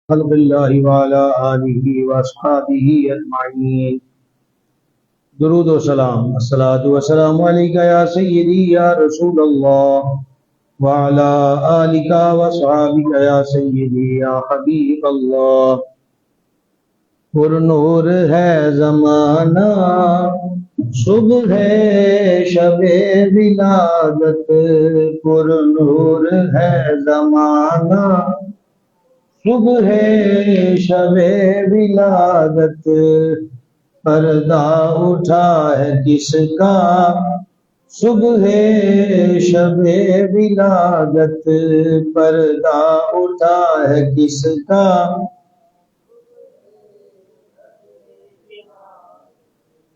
خلق اللہ وعلا آلہ واصحابہ اجمعین۔ درود و سلام، الصلاۃ والسلام علیکہ یا سیدی یا رسول اللہ وعلا آلہ واصحابہ یا سیدی یا حبیب اللہ۔ پر نور ہے زمانہ صبح ہے شب ولادت، پر نور ہے زمانہ صبح ہے شب ولادت، پردہ اٹھا ہے کس کا صبح ہے شب ولادت، پردہ اٹھا ہے کس کا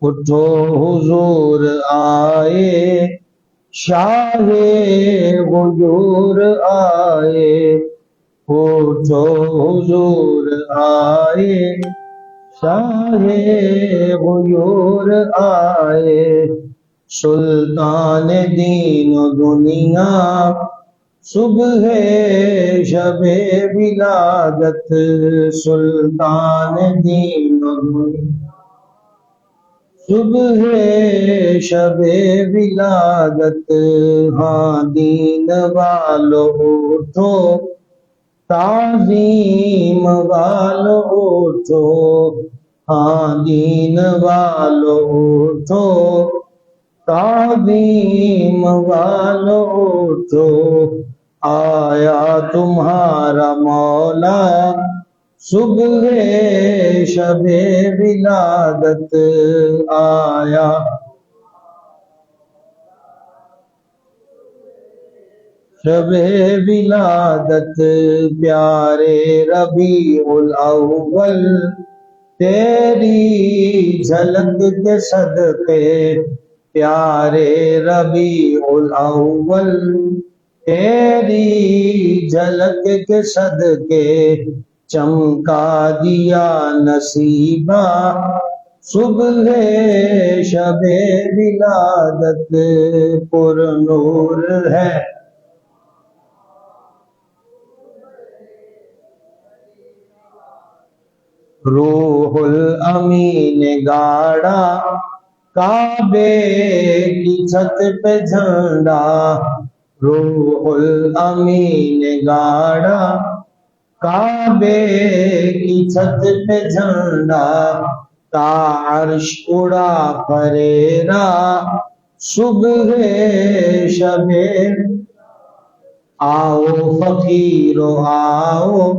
اٹھو حضور آئے شاہ غیور آئے، اٹھو حضور آئے شاہ غیور آئے، سلطان دین و دنیا صبح شب ولادت، سلطان دین و دنیا صبح شب ولادت۔ ہاں دین والو اٹھو، تعظیم والو اٹھو، ہاں دین والو اٹھو، تعظیم والو اٹھو، آیا تمہارا مولا صبح شب ولادت، آیا شب ولادت، پیارے ربیع الاول تیری جھلک کے صدقے، پیارے ربیع الاول تیری جھلک کے صدقے، چمکا دیا نصیبہ صبح شب ولادت، پر نور ہے روح الامین گاڑا کعبے کی چھت پہ جھنڈا، روح الامین گاڑا کعبے کی چھت پہ جھنڈا، تا عرش اڑا پریرا صبح شب، آؤ فقیرو آؤ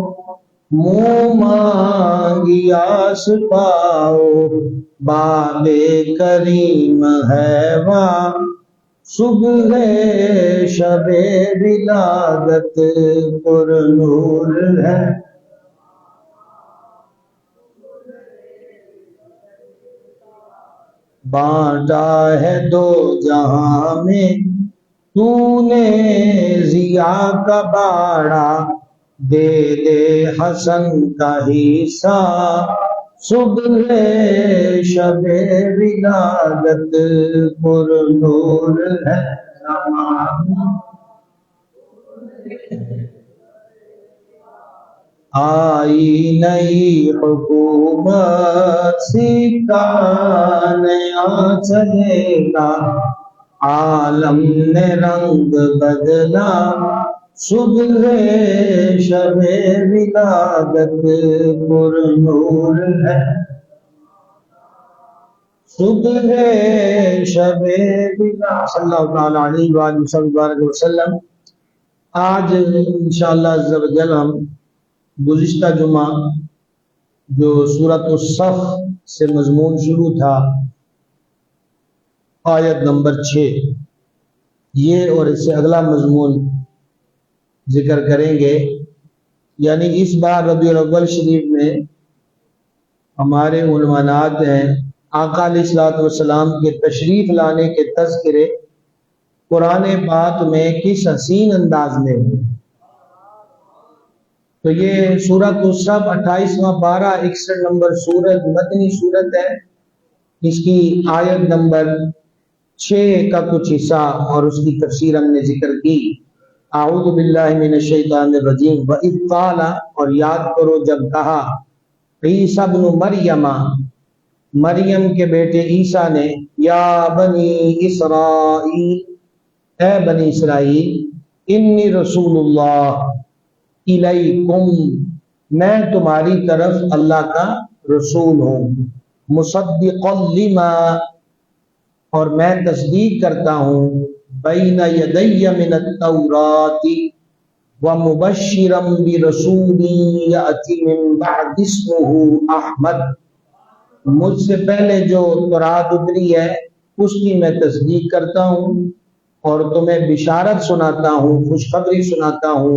منہ مانگی آس پاؤ، باب کریم ہے وہاں صبح شب ولادت، پر نور ہے بانٹا ہے دو جہاں میں تو نے ضیا کا باڑا، دے دے حسن کا حصہ صبح شب ولادت، پر نور ہے زمانہ آئی نئی حکومت، سکہ نیا چلے گا، عالم نے رنگ بدلا صبح شب ولادت، پر نور ہے صبح شب ولادت، صلی اللہ تعالیٰ علیہ وآلہ وسلم۔ آج انشاءاللہ عز و جل ہم گزشتہ جمعہ جو سورۃ الصف سے مضمون شروع تھا، آیت نمبر 6، یہ اور اس سے اگلا مضمون ذکر کریں گے۔ یعنی اس بار ربیع الاول شریف میں ہمارے عنوانات ہیں آقا علیہ الصلوۃ والسلام کے تشریف لانے کے تذکرے قرآن پاک میں کس حسین انداز میں ہوئے۔ تو یہ سورۃ الصف 28واں پارہ 61 نمبر سورت مدنی سورت ہے۔ اس کی آیت نمبر 6 کا کچھ حصہ اور اس کی تفسیر ہم نے ذکر کی۔ اعوذ باللہ من الشیطان الرجیم وَإِذْ قَالَ، اور یاد کرو جب کہا عیسیٰ ابن مریم، مریم کے بیٹے عیسیٰ نے، یا بنی اسرائیل، اے بنی اسرائیل، انی رسول اللہ الیکم، میں تمہاری طرف اللہ کا رسول ہوں، مصدقا لما، اور میں تصدیق کرتا ہوں، بین یدی من التوراۃ ومبشرا برسول یأتی من بعد اسمہ احمد، مجھ سے پہلے جو تورات اتری ہے اس کی میں تصدیق کرتا ہوں اور تمہیں بشارت سناتا ہوں، خوشخبری سناتا ہوں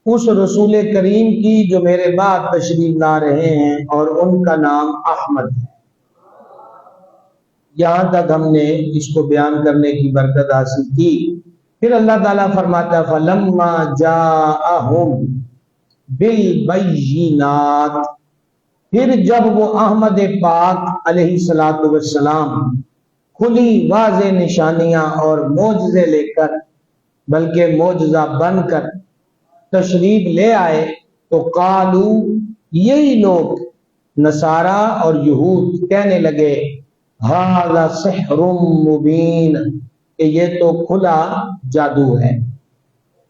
اس رسول کریم کی جو میرے بعد تشریف لا رہے ہیں، اور ان کا نام احمد ہے۔ یہاں تک ہم نے اس کو بیان کرنے کی برکت حاصل کی۔ پھر اللہ تعالیٰ فرماتا ہے فَلَمَّا جَاءَهُمْ بِالْبَيِّنَاتِ، پھر جب وہ احمد پاک علیہ السلام کھلی واضح نشانیاں اور معجزے لے کر، بلکہ معجزہ بن کر تشریف لے آئے، تو قالو، یہی لوگ نصارہ اور یہود کہنے لگے ھذا سحر مبین، کہ یہ تو کھلا جادو ہے۔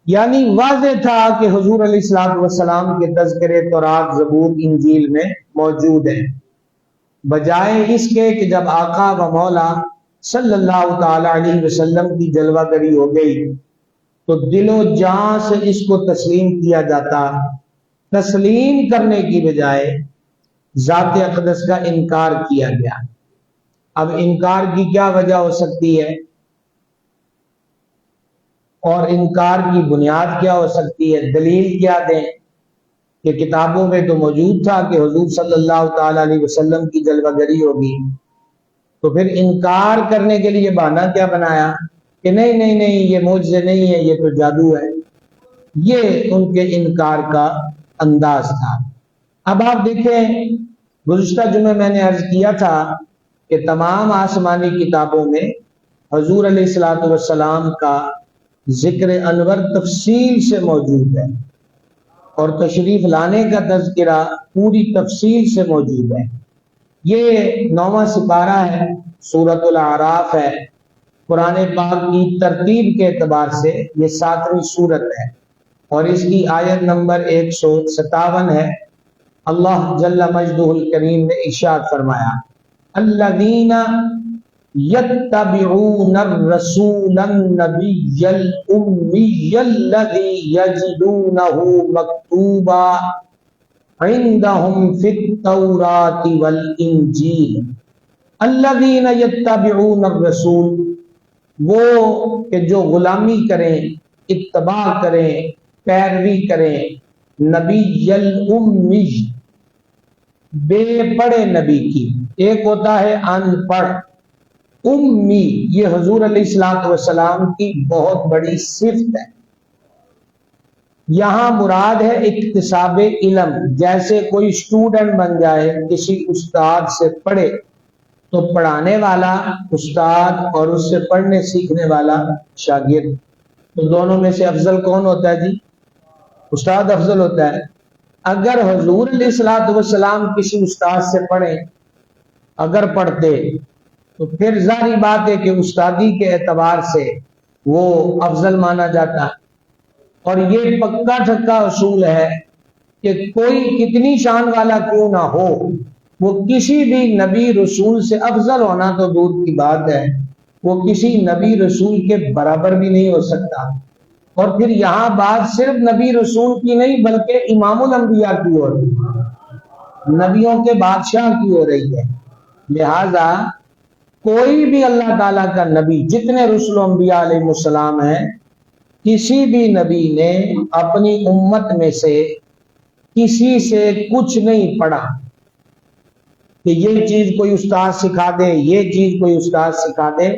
یعنی واضح تھا کہ حضور علیہ السلام کے تذکرے تورات، زبور، انجیل میں موجود ہیں، بجائے اس کے کہ جب آقا و مولا صلی اللہ تعالی علیہ وسلم کی جلوہ گری ہو گئی تو دل و جان سے اس کو تسلیم کیا جاتا، تسلیم کرنے کی بجائے ذات اقدس کا انکار کیا گیا۔ اب انکار کی کیا وجہ ہو سکتی ہے اور انکار کی بنیاد کیا ہو سکتی ہے؟ دلیل کیا دیں کہ کتابوں میں تو موجود تھا کہ حضور صلی اللہ تعالی علیہ وسلم کی جلوہ گری ہوگی، تو پھر انکار کرنے کے لیے بہانہ کیا بنایا کہ نہیں نہیں نہیں یہ معجزے نہیں ہے، یہ تو جادو ہے۔ یہ ان کے انکار کا انداز تھا۔ اب آپ دیکھیں، گزشتہ جمعے میں نے عرض کیا تھا کہ تمام آسمانی کتابوں میں حضور علیہ السلام کا ذکر انور تفصیل سے موجود ہے، اور تشریف لانے کا تذکرہ پوری تفصیل سے موجود ہے۔ یہ 9واں سپارہ ہے، سورۃ الاعراف ہے، قرآن پاک کی ترتیب کے اعتبار سے یہ 7ویں سورت ہے، اور اس کی آیت نمبر 157 ہے۔ اللہ جل مجدہ الکریم نے ارشاد فرمایا الذین یتبعون الرسول النبی الامی الذی یجدونہ مکتوبا عندہم فی التوراۃ والانجیل، الذین یتبعون الرسول، وہ کہ جو غلامی کریں، اتباع کریں، پیروی کریں نبی الامی، بے پڑھے نبی کی۔ ایک ہوتا ہے ان پڑھ، امی یہ حضور علیہ السلام کی بہت بڑی صفت ہے۔ یہاں مراد ہے اکتساب علم، جیسے کوئی اسٹوڈنٹ بن جائے، کسی استاد سے پڑھے تو پڑھانے والا استاد اور اس سے پڑھنے سیکھنے والا شاگرد، تو دونوں میں سے افضل کون ہوتا ہے جی؟ استاد افضل ہوتا ہے۔ اگر حضور علیہ السلام کسی استاد سے پڑھیں، اگر پڑھتے تو پھر ظاہری بات ہے کہ استادی کے اعتبار سے وہ افضل مانا جاتا ہے۔ اور یہ پکا ٹھکا اصول ہے کہ کوئی کتنی شان والا کیوں نہ ہو، وہ کسی بھی نبی رسول سے افضل ہونا تو دور کی بات ہے، وہ کسی نبی رسول کے برابر بھی نہیں ہو سکتا۔ اور پھر یہاں بات صرف نبی رسول کی نہیں بلکہ امام الانبیاء کی ہو رہی ہے، نبیوں کے بادشاہ کی ہو رہی ہے۔ لہذا کوئی بھی اللہ تعالیٰ کا نبی، جتنے رسل و انبیاء علیہ السلام ہیں، کسی بھی نبی نے اپنی امت میں سے کسی سے کچھ نہیں پڑھا کہ یہ چیز کوئی استاد سکھا دے، یہ چیز کوئی استاد سکھا دے۔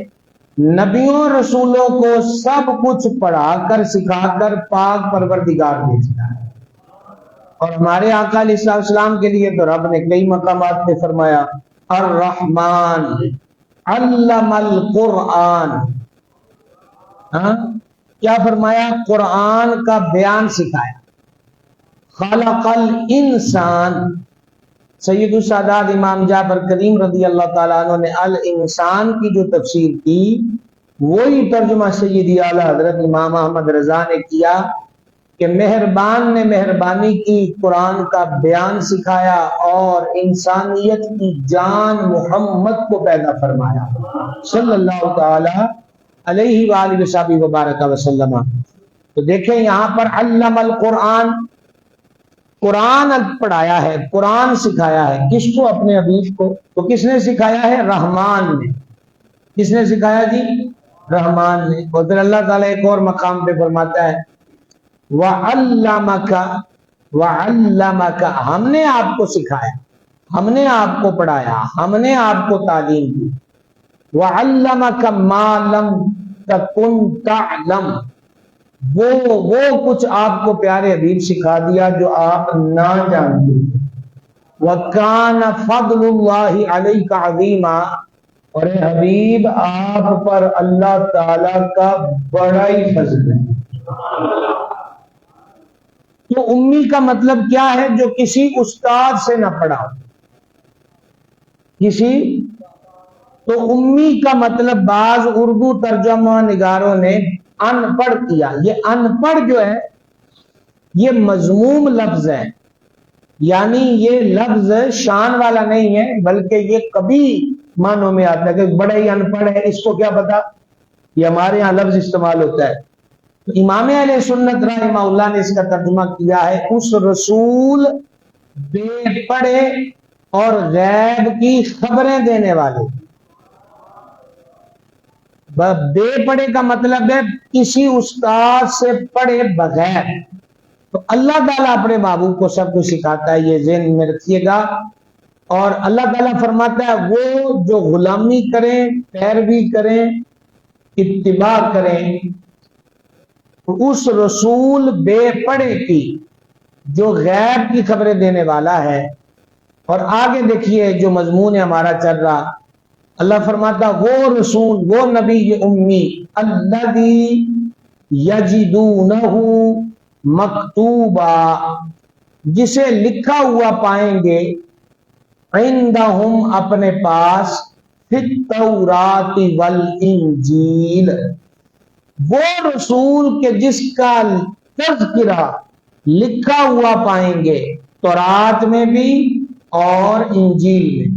نبیوں رسولوں کو سب کچھ پڑھا کر سکھا کر پاک پروردگار بھیجتا ہے۔ اور ہمارے آقا علیہ السلام کے لیے تو رب نے کئی مقامات پہ فرمایا الرحمن علم القرآن، کیا فرمایا؟ قرآن کا بیان سکھایا. خلق الانسان، سید السادات امام جعفر کریم رضی اللہ تعالیٰ عنہ نے الانسان کی جو تفسیر کی وہی ترجمہ سیدی اعلیٰ حضرت امام احمد رضا نے کیا کہ مہربان نے مہربانی کی، قرآن کا بیان سکھایا اور انسانیت کی جان محمد کو پیدا فرمایا صلی اللہ تعالی علیہ وآلہ وصحبہ وبارک وسلم. تو دیکھیں یہاں پر علم القرآن، قرآن پڑھایا ہے، قرآن سکھایا ہے. کس کو؟ اپنے حبیب کو. تو کس نے سکھایا ہے؟ رحمان نے. کس نے سکھایا جی؟ رحمان نے. اور پھر اللہ تعالیٰ ایک اور مقام پہ فرماتا ہے وَعَلَّمَكَ وَعَلَّمَكَ، ہم نے آپ کو سکھایا، ہم نے آپ کو پڑھایا، ہم نے آپ کو تعلیم دی. وَعَلَّمَكَ مَا لَمْ تَكُنْ تَعْلَمْ، وہ کچھ آپ کو پیارے حبیب سکھا دیا جو آپ نہ جانتے. وَكَانَ فَضْلُ اللَّهِ عَلَيْكَ عَظِيمًا، اور اے حبیب آپ پر اللہ تعالی کا بڑا ہی فضل ہے. تو امی کا مطلب کیا ہے؟ جو کسی استاد سے نہ پڑھا کسی. تو امی کا مطلب بعض اردو ترجمہ نگاروں نے ان پڑھ کیا. یہ ان پڑھ جو ہے یہ مذموم لفظ ہے، یعنی یہ لفظ شان والا نہیں ہے بلکہ یہ کبھی معنوں میں آتا ہے کہ بڑا ہی ان پڑھ ہے، اس کو کیا پتا. یہ ہمارے ہاں لفظ استعمال ہوتا ہے. تو امام اہل سنت رحمہ اللہ نے اس کا ترجمہ کیا ہے اس رسول بے پڑھے اور غیب کی خبریں دینے والے. بے پڑھے کا مطلب ہے کسی استاد سے پڑھے بغیر. تو اللہ تعالیٰ اپنے محبوب کو سب کچھ سکھاتا ہے، یہ ذہن میں رکھیے گا. اور اللہ تعالیٰ فرماتا ہے وہ جو غلامی کریں، پیروی کریں، اتباع کریں اس رسول بے پڑھے کی جو غیب کی خبریں دینے والا ہے. اور آگے دیکھیے جو مضمون ہے ہمارا چل رہا، اللہ فرماتا وہ رسول، وہ نبی امی الذی یجدونہ مکتوبا، جسے لکھا ہوا پائیں گے عندہم اپنے پاس فی التوراۃ والانجیل، وہ رسول کے جس کا تذکرہ لکھا ہوا پائیں گے تورات میں بھی اور انجیل میں.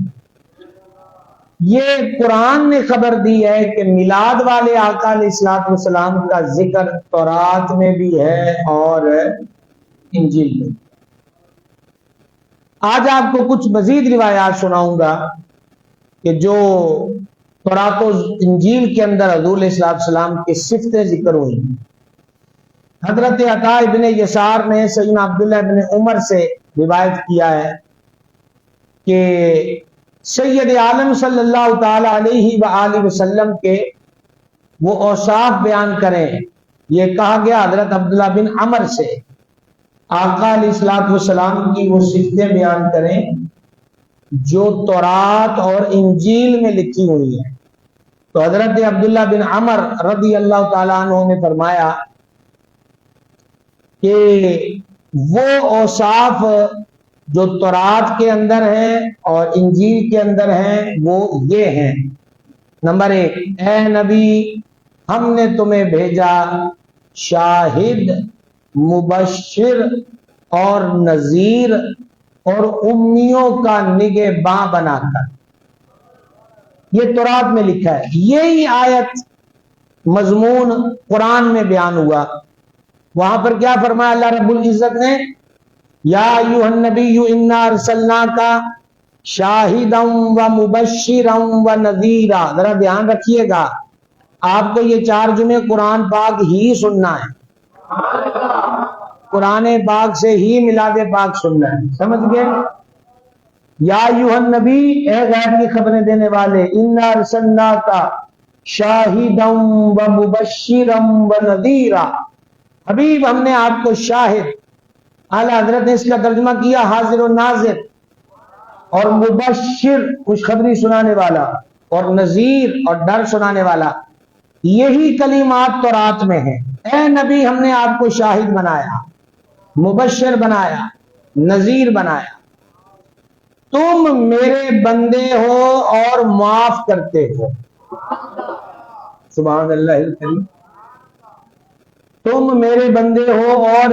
یہ قرآن نے خبر دی ہے کہ میلاد والے آقا علیہ الصلوۃ والسلام کا ذکر تورات میں بھی ہے اور انجیل میں. آج آپ کو کچھ مزید روایات سناؤں گا کہ جو تورات و انجیل کے اندر حضور علیہ السلام کی صفتیں ذکر ہوئی. حضرت عطا ابن یسار نے سیدنا عبداللہ ابن عمر سے روایت کیا ہے کہ سید عالم صلی اللہ تعالی علیہ وآلہ وسلم کے وہ اوصاف بیان کریں. یہ کہا گیا حضرت عبداللہ بن عمر سے آقا علیہ الصلوۃ والسلام کی وہ صفتیں بیان کریں جو تورات اور انجیل میں لکھی ہوئی ہیں. تو حضرت عبداللہ بن عمر رضی اللہ تعالیٰ عنہ نے فرمایا کہ وہ اوصاف جو تورات کے اندر ہیں اور انجیل کے اندر ہیں وہ یہ ہیں. نمبر 1، اے نبی ہم نے تمہیں بھیجا شاہد، مبشر اور نذیر اور امیوں کا نگہباں بنا کر. یہ تورات میں لکھا ہے. یہی آیت مضمون قرآن میں بیان ہوا. وہاں پر کیا فرمایا اللہ رب العزت نے؟ یا ایھا النبی انا ارسلناک شاہدا و مبشرا و نذیرا. ذرا دھیان رکھیے گا، آپ کو یہ 4 جمعے قرآن پاک ہی سننا ہے، قرآن پاک سے ہی میلاد پاک سننا ہے. سمجھ گئے؟ یا ایھا النبی، اے غیب کی خبریں دینے والے، انا ارسلناک شاہدا و مبشرا و نذیرا. حبیب ہم نے آپ کو شاہد، اعلیٰ حضرت نے اس کا ترجمہ کیا حاضر و ناظر، اور مبشر خوشخبری سنانے والا، اور نذیر اور ڈر سنانے والا. یہی کلمات تورات میں ہیں. اے نبی ہم نے آپ کو شاہد بنایا، مبشر بنایا، نذیر بنایا، تم میرے بندے ہو اور معاف کرتے ہو۔ سبحان اللہ الکریم، تم میرے بندے ہو، اور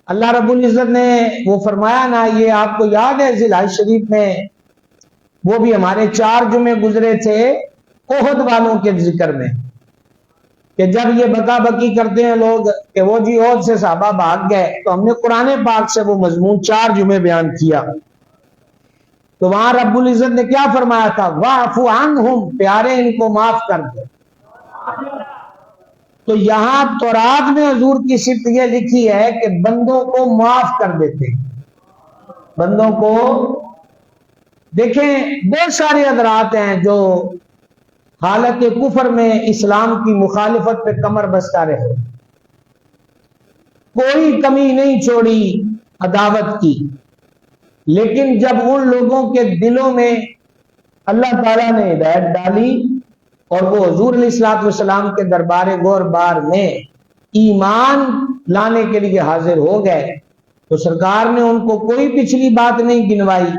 اللہ رب العزت نے وہ فرمایا نا، یہ آپ کو یاد ہے ذی الحج شریف میں وہ بھی ہمارے 4 جمعے گزرے تھے احد والوں کے ذکر میں، کہ جب یہ بکا بکی کرتے ہیں لوگ کہ وہ جی احد سے صحابہ بھاگ گئے، تو ہم نے قرآن پاک سے وہ مضمون 4 جمعے بیان کیا، تو وہاں رب العزت نے کیا فرمایا تھا؟ وَاعْفُ عَنْهُمْ، پیارے ان کو معاف کر دو۔ تو یہاں تورات میں حضور کی صفت یہ لکھی ہے کہ بندوں کو معاف کر دیتے، بندوں کو۔ دیکھیں بہت سارے حضرات ہیں جو حالت کفر میں اسلام کی مخالفت پہ کمر بستہ رہے، کوئی کمی نہیں چھوڑی عداوت کی، لیکن جب ان لوگوں کے دلوں میں اللہ تعالیٰ نے ہدایت ڈالی اور وہ حضور علیہ الصلوۃ والسلام کے دربار گور بار میں ایمان لانے کے لیے حاضر ہو گئے، تو سرکار نے ان کو کوئی پچھلی بات نہیں گنوائی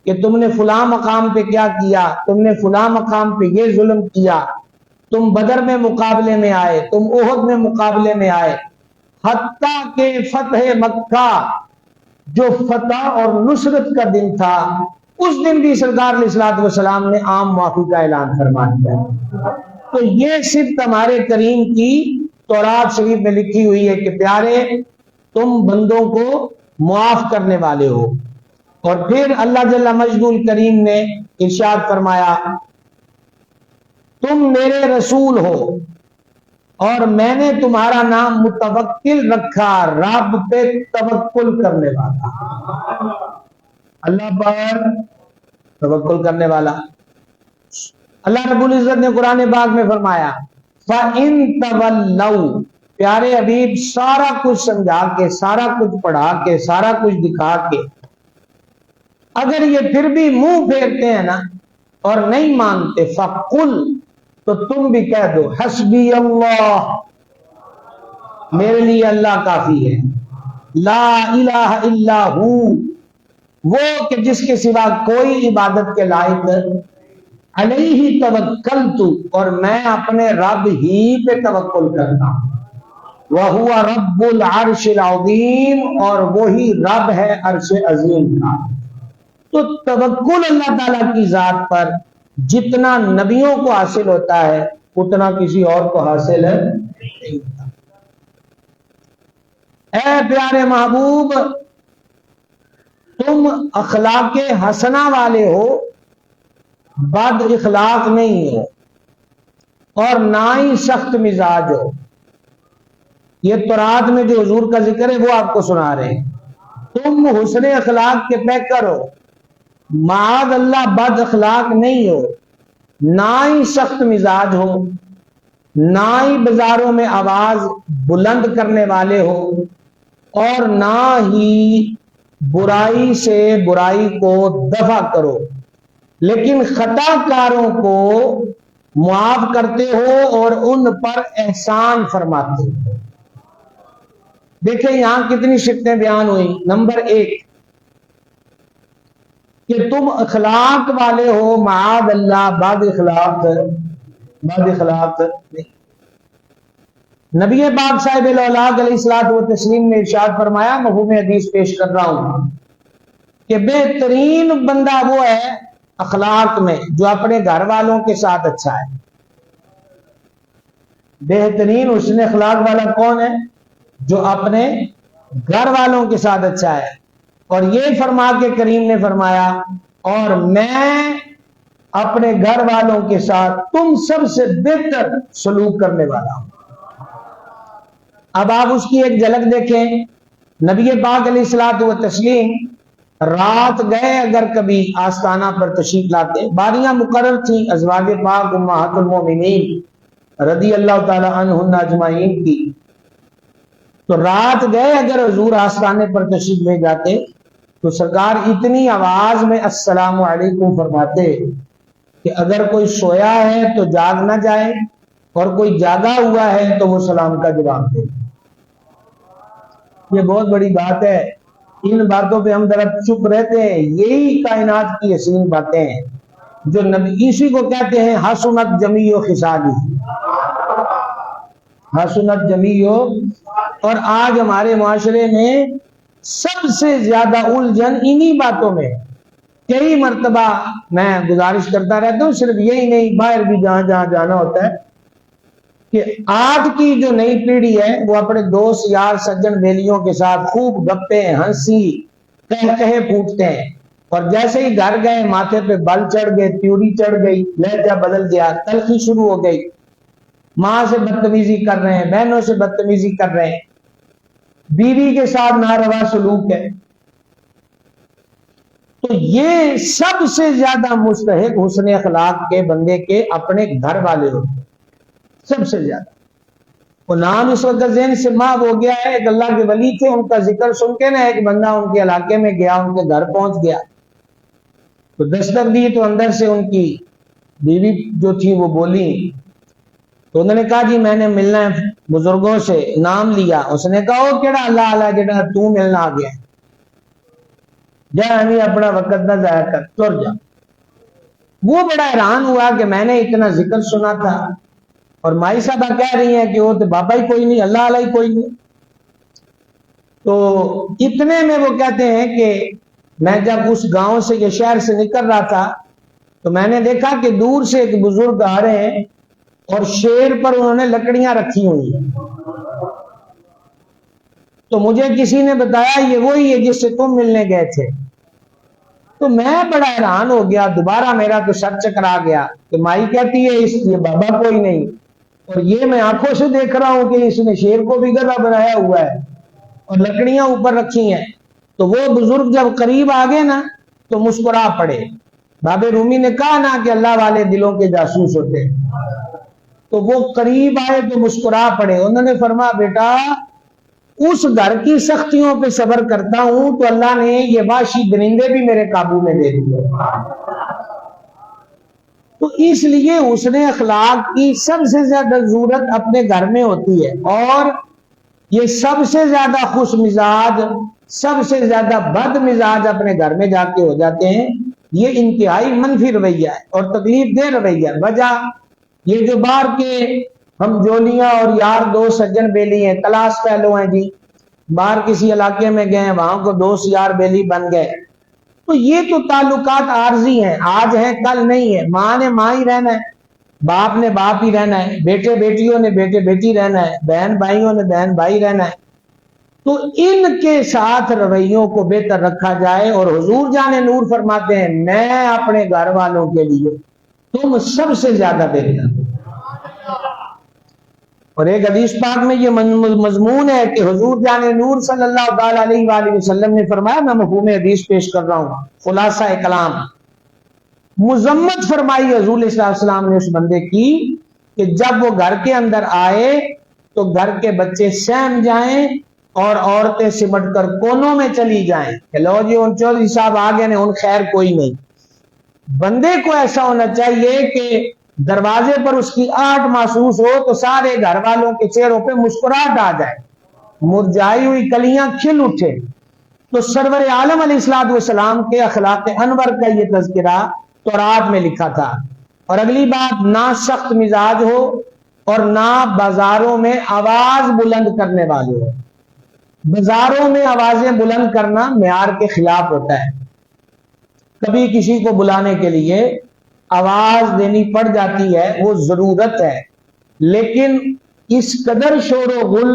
کہ تم نے فلاں مقام پہ کیا کیا، تم نے فلاں مقام پہ یہ ظلم کیا، تم بدر میں مقابلے میں آئے، تم احد میں مقابلے میں آئے، حتیٰ کہ فتح مکہ جو فتح اور نصرت کا دن تھا، اس دن بھی سرکار علیہ الصلوۃ والسلام نے عام معافی کا اعلان فرما دیا۔ تو یہ صرف ہمارے کریم کی تورات شریف میں لکھی ہوئی ہے کہ پیارے تم بندوں کو معاف کرنے والے ہو۔ اور پھر اللہ جل مجدہ الکریم نے ارشاد فرمایا تم میرے رسول ہو اور میں نے تمہارا نام متوکل رکھا، رب پہ توکل کرنے والا، اللہ پر توکل کرنے والا۔ اللہ رب العزت نے قرآن پاک میں فرمایا فَإِن تَوَلَّوْا، پیارے حبیب سارا کچھ سمجھا کے، سارا کچھ پڑھا کے، سارا کچھ دکھا کے، اگر یہ پھر بھی منہ پھیرتے ہیں نا اور نہیں مانتے، فَقُلْ، تو تم بھی کہہ دو حسبی اللہ، میرے لیے اللہ کافی ہے، لا الہ الا ہو، وہ کہ جس کے سوا کوئی عبادت کے لائق، علیہ توکلت، اور میں اپنے رب ہی پہ توکل کرتا ہوں، وَهُوَ رَبُّ الْعَرْشِ الْعَظِيمِ، اور وہی رب ہے عرش عظیم کا۔ تو توکل اللہ تعالیٰ کی ذات پر جتنا نبیوں کو حاصل ہوتا ہے اتنا کسی اور کو حاصل نہیں ہوتا۔ اے پیارے محبوب، تم اخلاق حسنہ والے ہو، بد اخلاق نہیں ہو اور نہ ہی سخت مزاج ہو۔ یہ تورات میں جو حضور کا ذکر ہے وہ آپ کو سنا رہے ہیں، تم حسن اخلاق کے پیکر ہو، معاذ اللہ بد اخلاق نہیں ہو، نہ ہی سخت مزاج ہو، نہ ہی بازاروں میں آواز بلند کرنے والے ہو، اور نہ ہی برائی سے برائی کو دفع کرو، لیکن خطا کاروں کو معاف کرتے ہو اور ان پر احسان فرماتے ہو۔ دیکھیں یہاں کتنی صفتیں بیان ہوئی۔ نمبر 1 کہ تم اخلاق والے ہو، معاذ اللہ بد اخلاق نہیں۔ نبی پاک صاحب الاولاق علیہ الصلوۃ والتسلیم نے ارشاد فرمایا، مفہوم حدیث پیش کر رہا ہوں، کہ بہترین بندہ وہ ہے اخلاق میں جو اپنے گھر والوں کے ساتھ اچھا ہے۔ بہترین حسن اخلاق والا کون ہے؟ جو اپنے گھر والوں کے ساتھ اچھا ہے۔ اور یہ فرما کے کریم نے فرمایا اور میں اپنے گھر والوں کے ساتھ تم سب سے بہتر سلوک کرنے والا ہوں۔ اب آپ اس کی ایک جھلک دیکھیں۔ نبی پاک علیہ الصلوۃ والتسلیم رات گئے اگر کبھی آستانہ پر تشریف لاتے، باریاں مقرر تھیں ازواج پاک امہات المومنین رضی اللہ تعالی عنہن اجمعین کی، تو رات گئے اگر حضور آستانے پر تشریف لے جاتے تو سرکار اتنی آواز میں السلام علیکم فرماتے کہ اگر کوئی سویا ہے تو جاگ نہ جائے، اور کوئی جاگا ہوا ہے تو وہ سلام کا جواب دے. یہ بہت بڑی بات ہے. ان باتوں پہ ہم ذرا چپ رہتے ہیں. یہی کائنات کی حسین باتیں ہیں جو نبی اسی کو کہتے ہیں حسنت جمیع خصالی، حسنت جمیع. اور آج ہمارے معاشرے میں سب سے زیادہ الجھن انہی باتوں میں. کئی مرتبہ میں گزارش کرتا رہتا ہوں، صرف یہی نہیں باہر بھی جہاں جہاں جانا ہوتا ہے، کہ آج کی جو نئی پیڑھی ہے وہ اپنے دوست یار سجن بیلیوں کے ساتھ خوب گپے ہنسی کہے پھوٹتے ہیں، اور جیسے ہی گھر گئے ماتھے پہ بل چڑھ گئے، تیوری چڑھ گئی، لہجہ بدل گیا، تلخی شروع ہو گئی، ماں سے بدتمیزی کر رہے ہیں، بہنوں سے بدتمیزی کر رہے ہیں، بیوی کے ساتھ ناروا سلوک ہے. تو یہ سب سے زیادہ مستحق حسن اخلاق کے بندے کے اپنے گھر والے ہوتے ہیں. سب سے زیادہ. وہ نام اس وقت ذہن سے محو ہو گیا ہے. ایک اللہ کے ولی تھے، ان کا ذکر سن کے نا ایک بندہ ان کے علاقے میں گیا، ان کے گھر پہنچ گیا تو دستک دی تو اندر سے ان کی بیوی جو تھی وہ بولی. تو انہوں نے کہا جی میں نے ملنا ہے بزرگوں سے. نام لیا. اس نے کہا وہ کیڑا اللہ اللہ جڑا تو ملنا آ گیا، جا ہمیں اپنا وقت نہ ضائع کر، تر جا. وہ بڑا حیران ہوا کہ میں نے اتنا ذکر سنا تھا اور مائی صاحبہ کہہ رہی ہیں کہ وہ تو بابا ہی کوئی نہیں، اللہ اللہ ہی کوئی نہیں. تو اتنے میں وہ کہتے ہیں کہ میں جب اس گاؤں سے یہ شہر سے نکل رہا تھا تو میں نے دیکھا کہ دور سے ایک بزرگ آ رہے ہیں اور شیر پر انہوں نے لکڑیاں رکھی ہوئی ہیں. تو مجھے کسی نے بتایا یہ وہی ہے جس سے تم ملنے گئے تھے. تو میں بڑا حیران ہو گیا. دوبارہ میرا تو سر چکرا گیا کہ مائی کہتی ہے اس یہ بابا کوئی نہیں، اور یہ میں آنکھوں سے دیکھ رہا ہوں کہ اس نے شیر کو بھی گدھا بنایا ہوا ہے اور لکڑیاں اوپر رکھی ہیں. تو وہ بزرگ جب قریب آ گئے نا تو مسکرا پڑے. بابے رومی نے کہا نا کہ اللہ والے دلوں کے جاسوس ہوتے ہیں. تو وہ قریب آئے تو مسکرا پڑے. انہوں نے فرمایا بیٹا اس گھر کی سختیوں پہ صبر کرتا ہوں تو اللہ نے یہ وحشی درندے بھی میرے قابو میں دے دیے. تو اس لیے حسن اخلاق کی سب سے زیادہ ضرورت اپنے گھر میں ہوتی ہے. اور یہ سب سے زیادہ خوش مزاج، سب سے زیادہ بد مزاج اپنے گھر میں جا کے ہو جاتے ہیں. یہ انتہائی منفی رویہ ہے اور تکلیف دہ رویہ. وجہ یہ جو باہر کے ہم جولیاں اور یار دوست سجن بیلی ہیں، کلاس فیلو ہیں جی، باہر کسی علاقے میں گئے وہاں کو دوست یار بیلی بن گئے. تو یہ تو تعلقات عارضی ہیں، آج ہیں کل نہیں ہے. ماں نے ماں ہی رہنا ہے، باپ نے باپ ہی رہنا ہے، بیٹے بیٹیوں نے بیٹے بیٹی رہنا ہے، بہن بھائیوں نے بہن بھائی رہنا ہے. تو ان کے ساتھ رویوں کو بہتر رکھا جائے. اور حضور جان نور فرماتے ہیں میں اپنے گھر والوں کے لیے تم سب سے زیادہ بہتر. اور ایک حدیث پاک میں یہ مضمون ہے کہ حضور جان نور صلی اللہ تعالی علیہ وآلہ وسلم نے فرمایا، میں مفہوم حدیث پیش کر رہا ہوں، خلاصہ کلام. مذمت فرمائی حضور صلی اللہ علیہ وسلم نے اس بندے کی کہ جب وہ گھر کے اندر آئے تو گھر کے بچے سہم جائیں اور عورتیں سمٹ کر کونوں میں چلی جائیں کہ لو جی ان چودھری صاحب آگے نے ان خیر کوئی نہیں. بندے کو ایسا ہونا چاہیے کہ دروازے پر اس کی آہٹ محسوس ہو تو سارے گھر والوں کے چہروں پہ مسکراہٹ آ جائے، مرجھائی ہوئی کلیاں کھل اٹھے. تو سرور عالم علیہ السلام کے اخلاق انور کا یہ تذکرہ تورات میں لکھا تھا. اور اگلی بات، نہ سخت مزاج ہو اور نہ بازاروں میں آواز بلند کرنے والے ہو. بازاروں میں آوازیں بلند کرنا معیار کے خلاف ہوتا ہے. کبھی کسی کو بلانے کے لیے آواز دینی پڑ جاتی ہے، وہ ضرورت ہے، لیکن اس قدر شور و غل،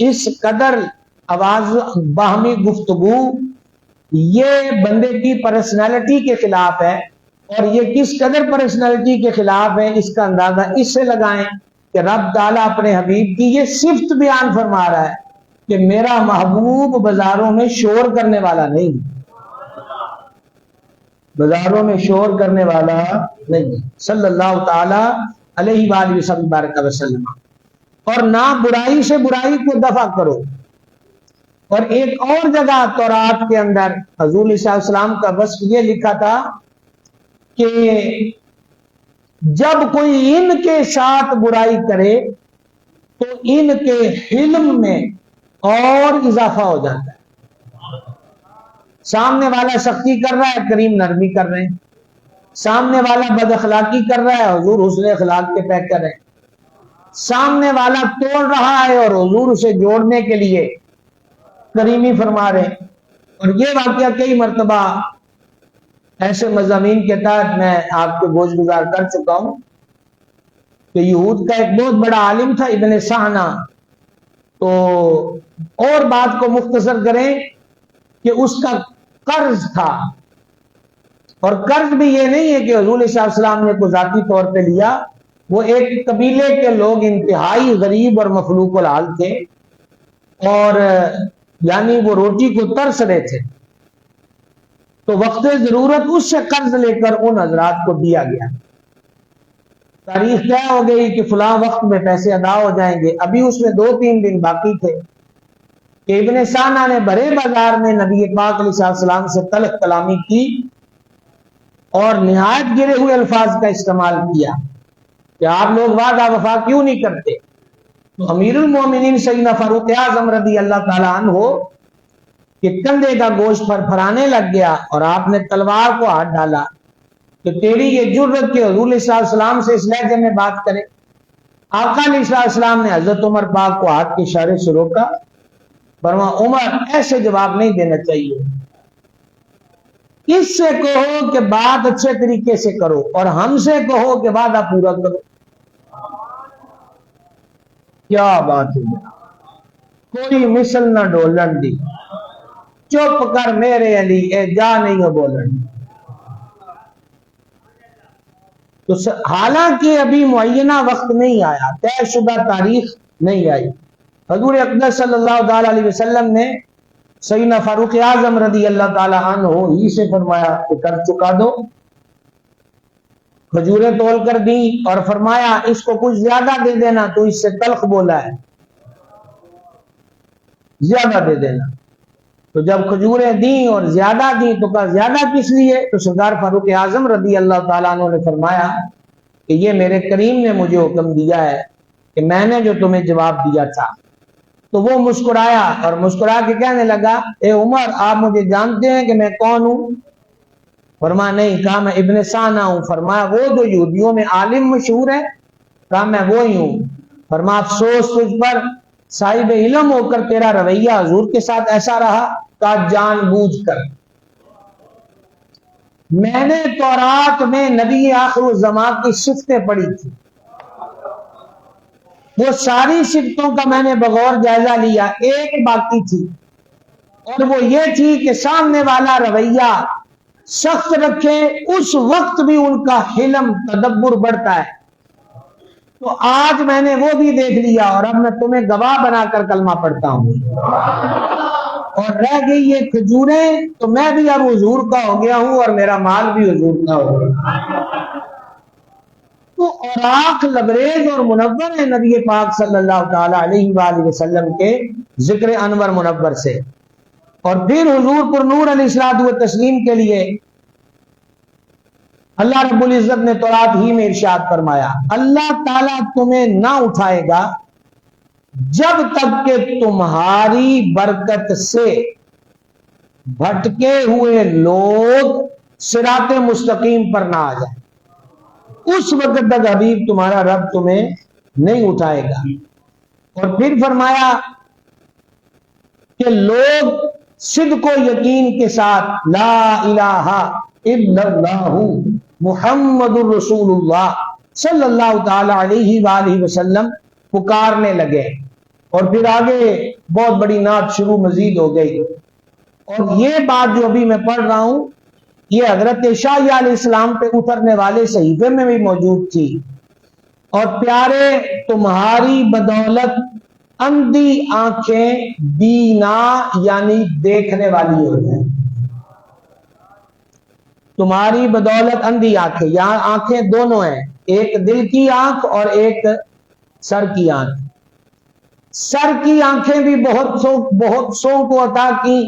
اس قدر آواز باہمی گفتگو یہ بندے کی پرسنالٹی کے خلاف ہے. اور یہ کس قدر پرسنالٹی کے خلاف ہے اس کا اندازہ اس سے لگائیں کہ رب تعالیٰ اپنے حبیب کی یہ صفت بیان فرما رہا ہے کہ میرا محبوب بازاروں میں شور کرنے والا نہیں، بازاروں میں شور کرنے والا نہیں، صلی اللہ تعالی علیہ وآلہ وسلم. اور نہ برائی سے برائی کو دفع کرو. اور ایک اور جگہ تورات کے اندر حضور صلی اللہ علیہ وسلم کا وصف یہ لکھا تھا کہ جب کوئی ان کے ساتھ برائی کرے تو ان کے حلم میں اور اضافہ ہو جاتا ہے. سامنے والا سختی کر رہا ہے، کریم نرمی کر رہے ہیں. سامنے والا بد اخلاقی کر رہا ہے، حضور حسن اخلاق کے پیکر ہے. سامنے والا توڑ رہا ہے اور حضور اسے جوڑنے کے لیے کریمی فرما رہے ہیں. اور یہ واقعہ کئی مرتبہ ایسے مضامین کے تحت میں آپ کو گوش گزار کر چکا ہوں کہ یہود کا ایک بہت بڑا عالم تھا ابن سہنا. تو اور بات کو مختصر کریں کہ اس کا قرض تھا، اور قرض بھی یہ نہیں ہے کہ حضور صلی اللہ علیہ وسلم نے کو ذاتی طور پہ لیا. وہ ایک قبیلے کے لوگ انتہائی غریب اور مخلوق الحال تھے، اور یعنی وہ روٹی کو ترس رہے تھے. تو وقت ضرورت اس سے قرض لے کر ان حضرات کو دیا گیا. تاریخ کیا ہو گئی کہ فلاں وقت میں پیسے ادا ہو جائیں گے. ابھی اس میں 2-3 دن باقی تھے کہ ابن سانا نے بڑے بازار میں نبی پاک علیہ السلام سے تلخ کلامی کی اور نہایت گرے ہوئے الفاظ کا استعمال کیا کہ آپ لوگ وعدہ وفا کیوں نہیں کرتے. تو امیر المومنین سیدنا فاروق اعظم رضی اللہ تعالیٰ عنہ کہ کندھے کا گوشت پھرانے لگ گیا اور آپ نے تلوار کو ہاتھ ڈالا کہ تیری یہ جرت کہ حضور صلی اللہ علیہ وسلم سے اس لہجے میں بات کرے. آقا علیہ السلام نے حضرت عمر پاک کو ہاتھ کے اشارے سے روکا. فرمایا عمر ایسے جواب نہیں دینا چاہیے، اس سے کہو کہ بات اچھے طریقے سے کرو اور ہم سے کہو کہ وعدہ پورا کرو. کیا بات ہے، کوئی مثل نہ ڈولن دی، چپ کر میرے علی اے جا نہیں ہو بولن. تو حالانکہ ابھی معینہ وقت نہیں آیا، طے شدہ تاریخ نہیں آئی. حضور اقدس صلی اللہ علیہ وسلم نے سیدنا فاروق اعظم رضی اللہ تعالی عنہ ہی سے فرمایا کہ کر چکا دو. کھجوریں تول کر دی اور فرمایا اس کو کچھ زیادہ دے دینا، تو اس سے تلخ بولا ہے، زیادہ دے دینا. تو جب کھجوریں دیں اور زیادہ دیں تو کہا زیادہ کس لیے؟ تو سردار فاروق اعظم رضی اللہ تعالیٰ عنہ نے فرمایا کہ یہ میرے کریم نے مجھے حکم دیا ہے کہ میں نے جو تمہیں جواب دیا تھا. تو وہ مسکرایا اور مسکرا کے کہنے لگا اے عمر آپ مجھے جانتے ہیں کہ میں کون ہوں؟ فرمایا نہیں. کہا میں ابن سانا ہوں. فرمایا وہ جو یہودیوں میں عالم مشہور ہے؟ کہا میں وہی ہوں. فرمایا افسوس تجھ پر صاحب علم ہو کر تیرا رویہ حضور کے ساتھ ایسا رہا. کہا جان بوجھ کر. میں نے تورات میں نبی آخر الزمان کی صفتیں پڑھی تھی، وہ ساری صفتوں کا میں نے بغور جائزہ لیا، ایک باقی تھی اور وہ یہ تھی کہ سامنے والا رویہ سخت رکھے اس وقت بھی ان کا حلم تدبر بڑھتا ہے. تو آج میں نے وہ بھی دیکھ لیا اور اب میں تمہیں گواہ بنا کر کلمہ پڑھتا ہوں. اور رہ گئی یہ کھجوریں تو میں بھی اب حضور کا ہو گیا ہوں اور میرا مال بھی حضور کا ہو گیا. تو اوراق لبریز اور منور ہے نبی پاک صلی اللہ تعالی علیہ وآلہ وسلم کے ذکر انور منور سے. اور پھر حضور پر نور علیہ الصلوۃ والتسلیم کے لیے اللہ رب العزت نے تورات ہی میں ارشاد فرمایا اللہ تعالیٰ تمہیں نہ اٹھائے گا جب تک کہ تمہاری برکت سے بھٹکے ہوئے لوگ صراط مستقیم پر نہ آ جائیں. اس وقت تک حبیب تمہارا رب تمہیں نہیں اٹھائے گا. اور پھر فرمایا کہ لوگ صدق و یقین کے ساتھ لا الہ الا اللہ محمد الرسول اللہ صلی اللہ تعالی علیہ وآلہ وسلم پکارنے لگے. اور پھر آگے بہت بڑی نعت شروع مزید ہو گئی. اور یہ بات جو ابھی میں پڑھ رہا ہوں یہ حضرت عیسیٰ علیہ السلام پہ اترنے والے صحیفے میں بھی موجود تھی. اور پیارے تمہاری بدولت اندھی آنکھیں بینا یعنی دیکھنے والی ہو جائیں. تمہاری بدولت اندھی آنکھیں، یہاں آنکھیں دونوں ہیں، ایک دل کی آنکھ اور ایک سر کی آنکھ. سر کی آنکھیں بھی بہت سو کو عطا کی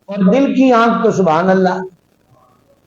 اور دل کی آنکھ تو سبحان اللہ.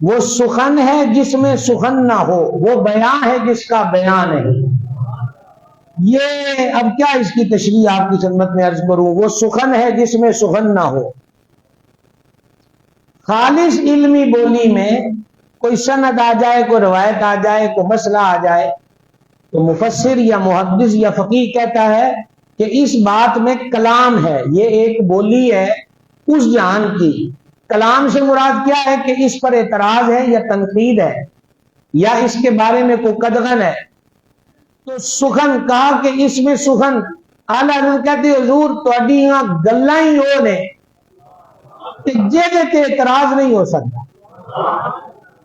وہ سخن ہے جس میں سخن نہ ہو، وہ بیان ہے جس کا بیان نہیں۔ یہ اب کیا اس کی تشریح آپ کی خدمت میں عرض کروں؟ وہ سخن ہے جس میں سخن نہ ہو۔ خالص علمی بولی میں کوئی سند آ جائے، کوئی روایت آ جائے، کوئی مسئلہ آ جائے، تو مفسر یا محدث یا فقیہ کہتا ہے کہ اس بات میں کلام ہے، یہ ایک بولی ہے اس جہان کی۔ کلام سے مراد کیا ہے کہ اس پر اعتراض ہے یا تنقید ہے یا اس کے بارے میں کوئی قدغن ہے۔ تو سخن کہا کہ اس میں سخن، اعلیٰ حضرت کہتے حضور تہاڈی یہاں گلاں ہی وہ نے کہ جہدے تے اعتراض نہیں ہو سکتا،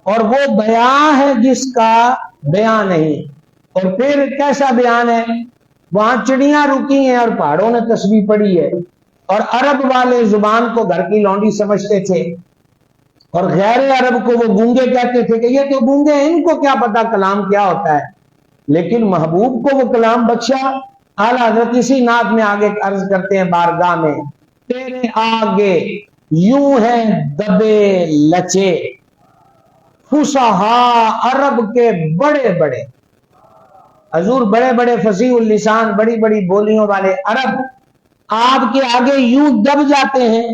اور وہ بیان ہے جس کا بیان نہیں۔ اور پھر کیسا بیان ہے؟ وہاں چڑیاں رکی ہیں اور پہاڑوں نے تسبیح پڑھی ہے، اور عرب والے زبان کو گھر کی لونڈی سمجھتے تھے، اور غیر عرب کو وہ گونگے کہتے تھے کہ یہ تو گونگے ہیں، ان کو کیا پتا کلام کیا ہوتا ہے۔ لیکن محبوب کو وہ کلام بخشا۔ اعلیٰ حضرت اسی نعت میں آگے عرض کرتے ہیں بارگاہ میں، تیرے آگے یوں ہے دبے لچے فصحا عرب کے بڑے بڑے۔ حضور بڑے بڑے فصیح اللسان، بڑی بڑی بولیوں والے عرب آپ کے آگے یوں دب جاتے ہیں،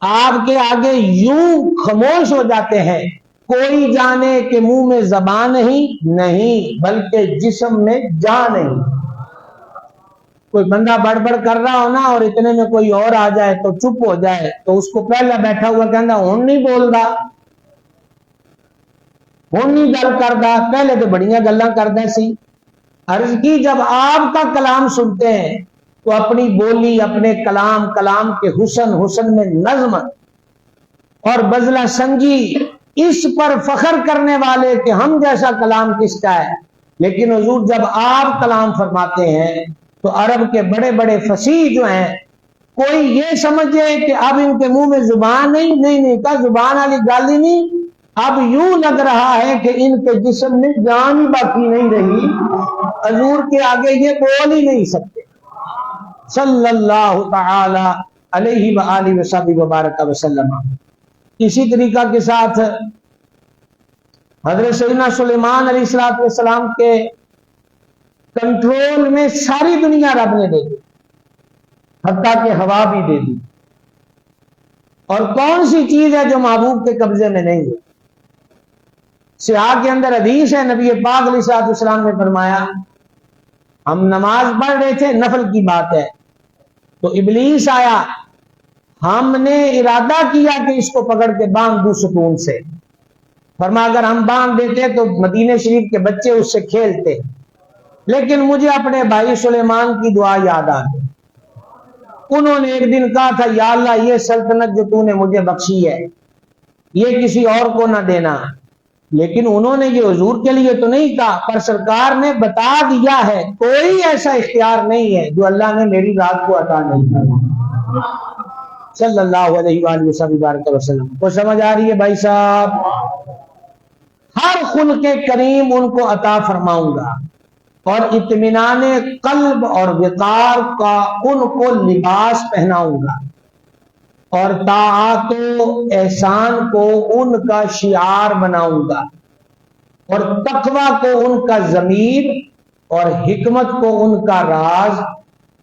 آپ کے آگے یوں خاموش ہو جاتے ہیں، کوئی جانے کہ منہ میں زبان نہیں بلکہ جسم میں جان نہیں۔ کوئی بندہ بڑبڑ کر رہا ہو نا اور اتنے میں کوئی اور آ جائے تو چپ ہو جائے، تو اس کو پہلا بیٹھا ہوا کہنا ہن نہیں بول رہا، ہن نہیں گل کردا، پہلے تو بڑیاں گلاں کردا سی۔ عرض کی جب آپ کا کلام سنتے ہیں تو اپنی بولی، اپنے کلام کے حسن میں نظم اور بذلہ سنجی، اس پر فخر کرنے والے کہ ہم جیسا کلام کس کا ہے۔ لیکن حضور جب آپ کلام فرماتے ہیں تو عرب کے بڑے بڑے فصیح جو ہیں، کوئی یہ سمجھے کہ اب ان کے منہ میں زبان نہیں کا زبان والی گل ہی نہیں، اب یوں لگ رہا ہے کہ ان کے جسم میں جان ہی باقی نہیں رہی، حضور کے آگے یہ بول ہی نہیں سکتے صلی اللہ تعالی علیہ وآلہ وصحبہ وبارک وسلم۔ اسی طریقہ کے ساتھ حضرت سیدنا سلیمان علیہ السلام کے کنٹرول میں ساری دنیا رب نے دے دی، حتیٰ کہ ہوا بھی دے دی۔ اور کون سی چیز ہے جو محبوب کے قبضے میں نہیں ہے؟ صحاح کے اندر حدیث ہے، نبی پاک علیہ السلام نے فرمایا، ہم نماز پڑھ رہے تھے، نفل کی بات ہے، تو ابلیس آیا، ہم نے ارادہ کیا کہ اس کو پکڑ کے باندھ دوں ستون سے۔ فرمایا اگر ہم باندھ دیتے تو مدینہ شریف کے بچے اس سے کھیلتے، لیکن مجھے اپنے بھائی سلیمان کی دعا یاد آ گئی۔ انہوں نے ایک دن کہا تھا یا اللہ یہ سلطنت جو تو نے مجھے بخشی ہے یہ کسی اور کو نہ دینا، لیکن انہوں نے یہ حضور کے لیے تو نہیں کہا، پر سرکار نے بتا دیا ہے کوئی ایسا اختیار نہیں ہے جو اللہ نے میری ذات کو عطا نہیں کیا صلی اللہ علیہ وآلہ وسلم۔ کو سمجھ آ رہی ہے بھائی صاحب؟ ہر خلق کریم ان کو عطا فرماؤں گا، اور اطمینان قلب اور وقار کا ان کو لباس پہناؤں گا، اور طاعت و احسان کو ان کا شعار بناؤں گا، اور تقوی کو ان کا ضمیر، اور حکمت کو ان کا راز،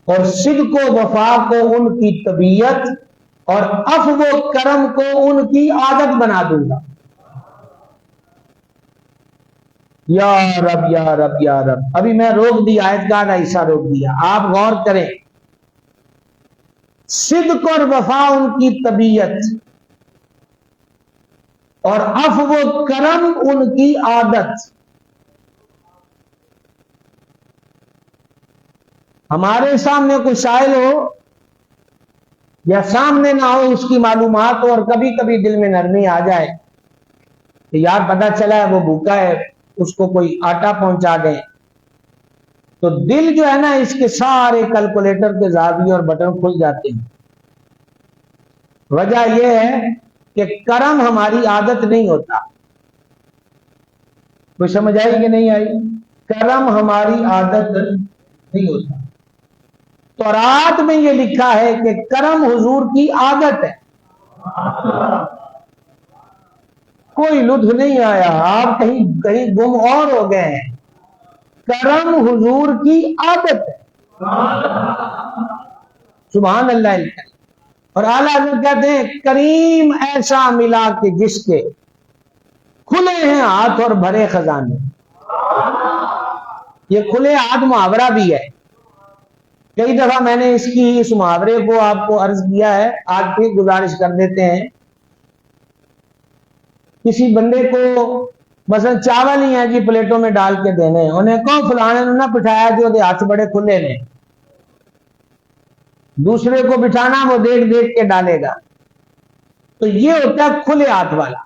اور صدق و وفا کو ان کی طبیعت، اور عفو و کرم کو ان کی عادت بنا دوں گا۔ یا رب یا رب یا رب۔ ابھی میں روک دیا، آیت کا آدھا حصہ روک دیا، آپ غور کریں۔ صدق اور وفا ان کی طبیعت، اور عفو و کرم ان کی عادت۔ ہمارے سامنے کوئی سائل ہو یا سامنے نہ ہو، اس کی معلومات ہو، اور کبھی کبھی دل میں نرمی آ جائے کہ یار پتہ چلا ہے وہ بھوکا ہے، اس کو کوئی آٹا پہنچا دیں، تو دل جو ہے نا اس کے سارے کیلکولیٹر کے زاویے اور بٹن کھل جاتے ہیں۔ وجہ یہ ہے کہ کرم ہماری عادت نہیں ہوتا۔ کوئی سمجھ آئی کہ نہیں آئی؟ کرم ہماری عادت نہیں ہوتا۔ تورات میں یہ لکھا ہے کہ کرم حضور کی عادت ہے۔ کوئی لطف نہیں آیا، آپ کہیں گم اور ہو گئے ہیں۔ کرم حضور کی عادت ہے، سبحان اللہ۔ اور اعلیٰ حضرت کہتے ہیں کریم ایسا ملا کہ جس کے کھلے ہیں ہاتھ اور بھرے خزانے۔ یہ کھلے ہاتھ محاورہ بھی ہے، کئی دفعہ میں نے اس محاورے کو آپ کو عرض کیا ہے، آج پھر گزارش کر دیتے ہیں۔ کسی بندے کو مثلا چاول ہی ہیں جی پلیٹوں میں ڈال کے دینے، انہیں کہو فلانے نے نہ بٹھایا جو دے ہاتھ بڑے کھلے نے، دوسرے کو بٹھانا وہ دیکھ دیکھ کے ڈالے گا، تو یہ ہوتا ہے کھلے ہاتھ والا۔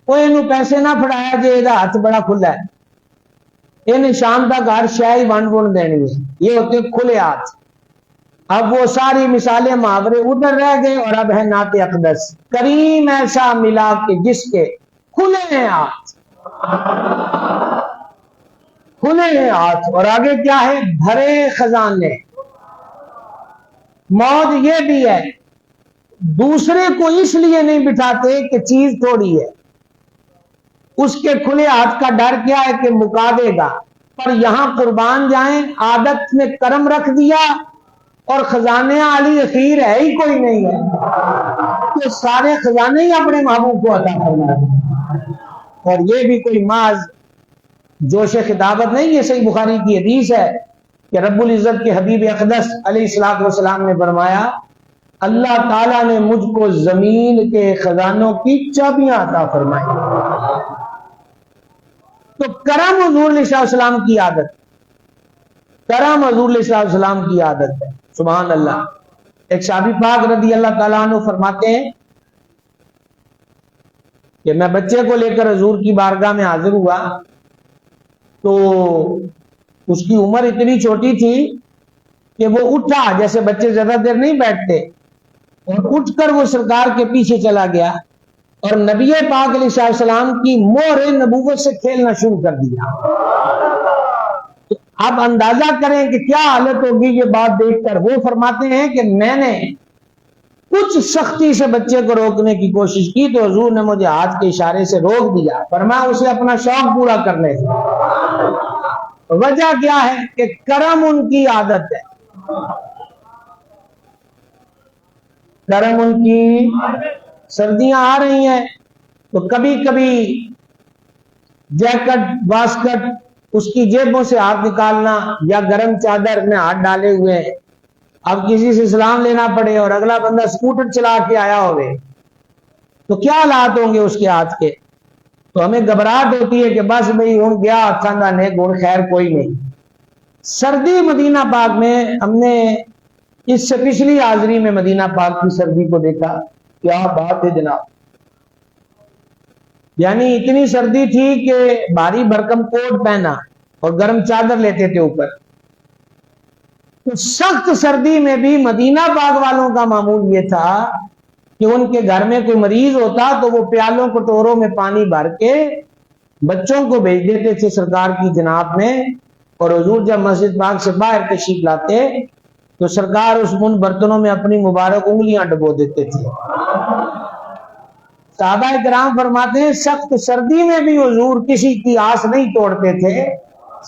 کوئی انہوں پیسے نہ پڑھایا جو یہ ہاتھ بڑا کھلا ہے، انہیں شام تک ہر شاہی ون دینی ہے، یہ ہوتے کھلے ہاتھ۔ اب وہ ساری مثالیں محاورے ادھر رہ گئے، اور اب ہے نعت اقدس، کریم ایسا ملا کہ جس کے کھلے ہیں ہاتھ، کھلے ہیں ہاتھ، اور آگے کیا ہے؟ بھرے خزانے۔ موت یہ بھی ہے، دوسرے کو اس لیے نہیں بٹھاتے کہ چیز تھوڑی ہے، اس کے کھلے ہاتھ کا ڈر کیا ہے کہ مکا دے گا، پر یہاں قربان جائیں عادت نے کرم رکھ دیا، اور خزانے علی اخیر ہے ہی کوئی نہیں ہے، تو سارے خزانے ہی اپنے محبوب کو عطا فرمائے۔ اور یہ بھی کوئی محض جوش خطابت نہیں، یہ صحیح بخاری کی حدیث ہے کہ رب العزت کے حبیب اقدس علیہ الصلوۃ والسلام نے فرمایا اللہ تعالیٰ نے مجھ کو زمین کے خزانوں کی چابیاں عطا فرمائی۔ تو کرم حضور علیہ السلام کی عادت، کرم حضور علیہ السلام کی عادت ہے، سبحان اللہ۔ ایک صحابی پاک رضی اللہ تعالیٰ عنہ فرماتے ہیں کہ میں بچے کو لے کر حضور کی بارگاہ میں حاضر ہوا، تو اس کی عمر اتنی چھوٹی تھی کہ وہ اٹھا، جیسے بچے زیادہ دیر نہیں بیٹھتے، اور اٹھ کر وہ سرکار کے پیچھے چلا گیا، اور نبی پاک علیہ السلام کی مہر نبوت سے کھیلنا شروع کر دیا۔ تو آپ اندازہ کریں کہ کیا حالت ہوگی یہ بات دیکھ کر۔ وہ فرماتے ہیں کہ میں نے کچھ سختی سے بچے کو روکنے کی کوشش کی، تو حضور نے مجھے ہاتھ کے اشارے سے روک دیا، فرمایا اسے اپنا شوق پورا کرنے سے۔ وجہ کیا ہے کہ کرم ان کی عادت ہے، کرم ان کی۔ سردیاں آ رہی ہیں تو کبھی کبھی جیکٹ واسکٹ اس کی جیبوں سے ہاتھ نکالنا، یا گرم چادر میں ہاتھ ڈالے ہوئے، اب کسی سے سلام لینا پڑے اور اگلا بندہ سکوٹر چلا کے آیا ہوئے، تو کیا حالات ہوں گے اس کے ہاتھ کے؟ تو ہمیں گھبراہٹ ہوتی ہے کہ بس بھئی ہوں گیا کھانا نے گڑ، خیر کوئی نہیں۔ سردی مدینہ پاک میں ہم نے اس سے پچھلی حاضری میں مدینہ پاک کی سردی کو دیکھا، کیا بات ہے جناب، یعنی اتنی سردی تھی کہ بھاری بھرکم کوٹ پہنا اور گرم چادر لیتے تھے اوپر۔ تو سخت سردی میں بھی مدینہ پاک والوں کا معمول یہ تھا کہ ان کے گھر میں کوئی مریض ہوتا تو وہ پیالوں کٹوروں میں پانی بھر کے بچوں کو بھیج دیتے تھے سرکار کی جناب میں، اور حضور جب مسجد پاک سے باہر تشریف لاتے تو سرکار اس ان برتنوں میں اپنی مبارک انگلیاں ڈبو دیتے تھے۔ صحابہ کرام فرماتے ہیں سخت سردی میں بھی حضور کسی کی آس نہیں توڑتے تھے،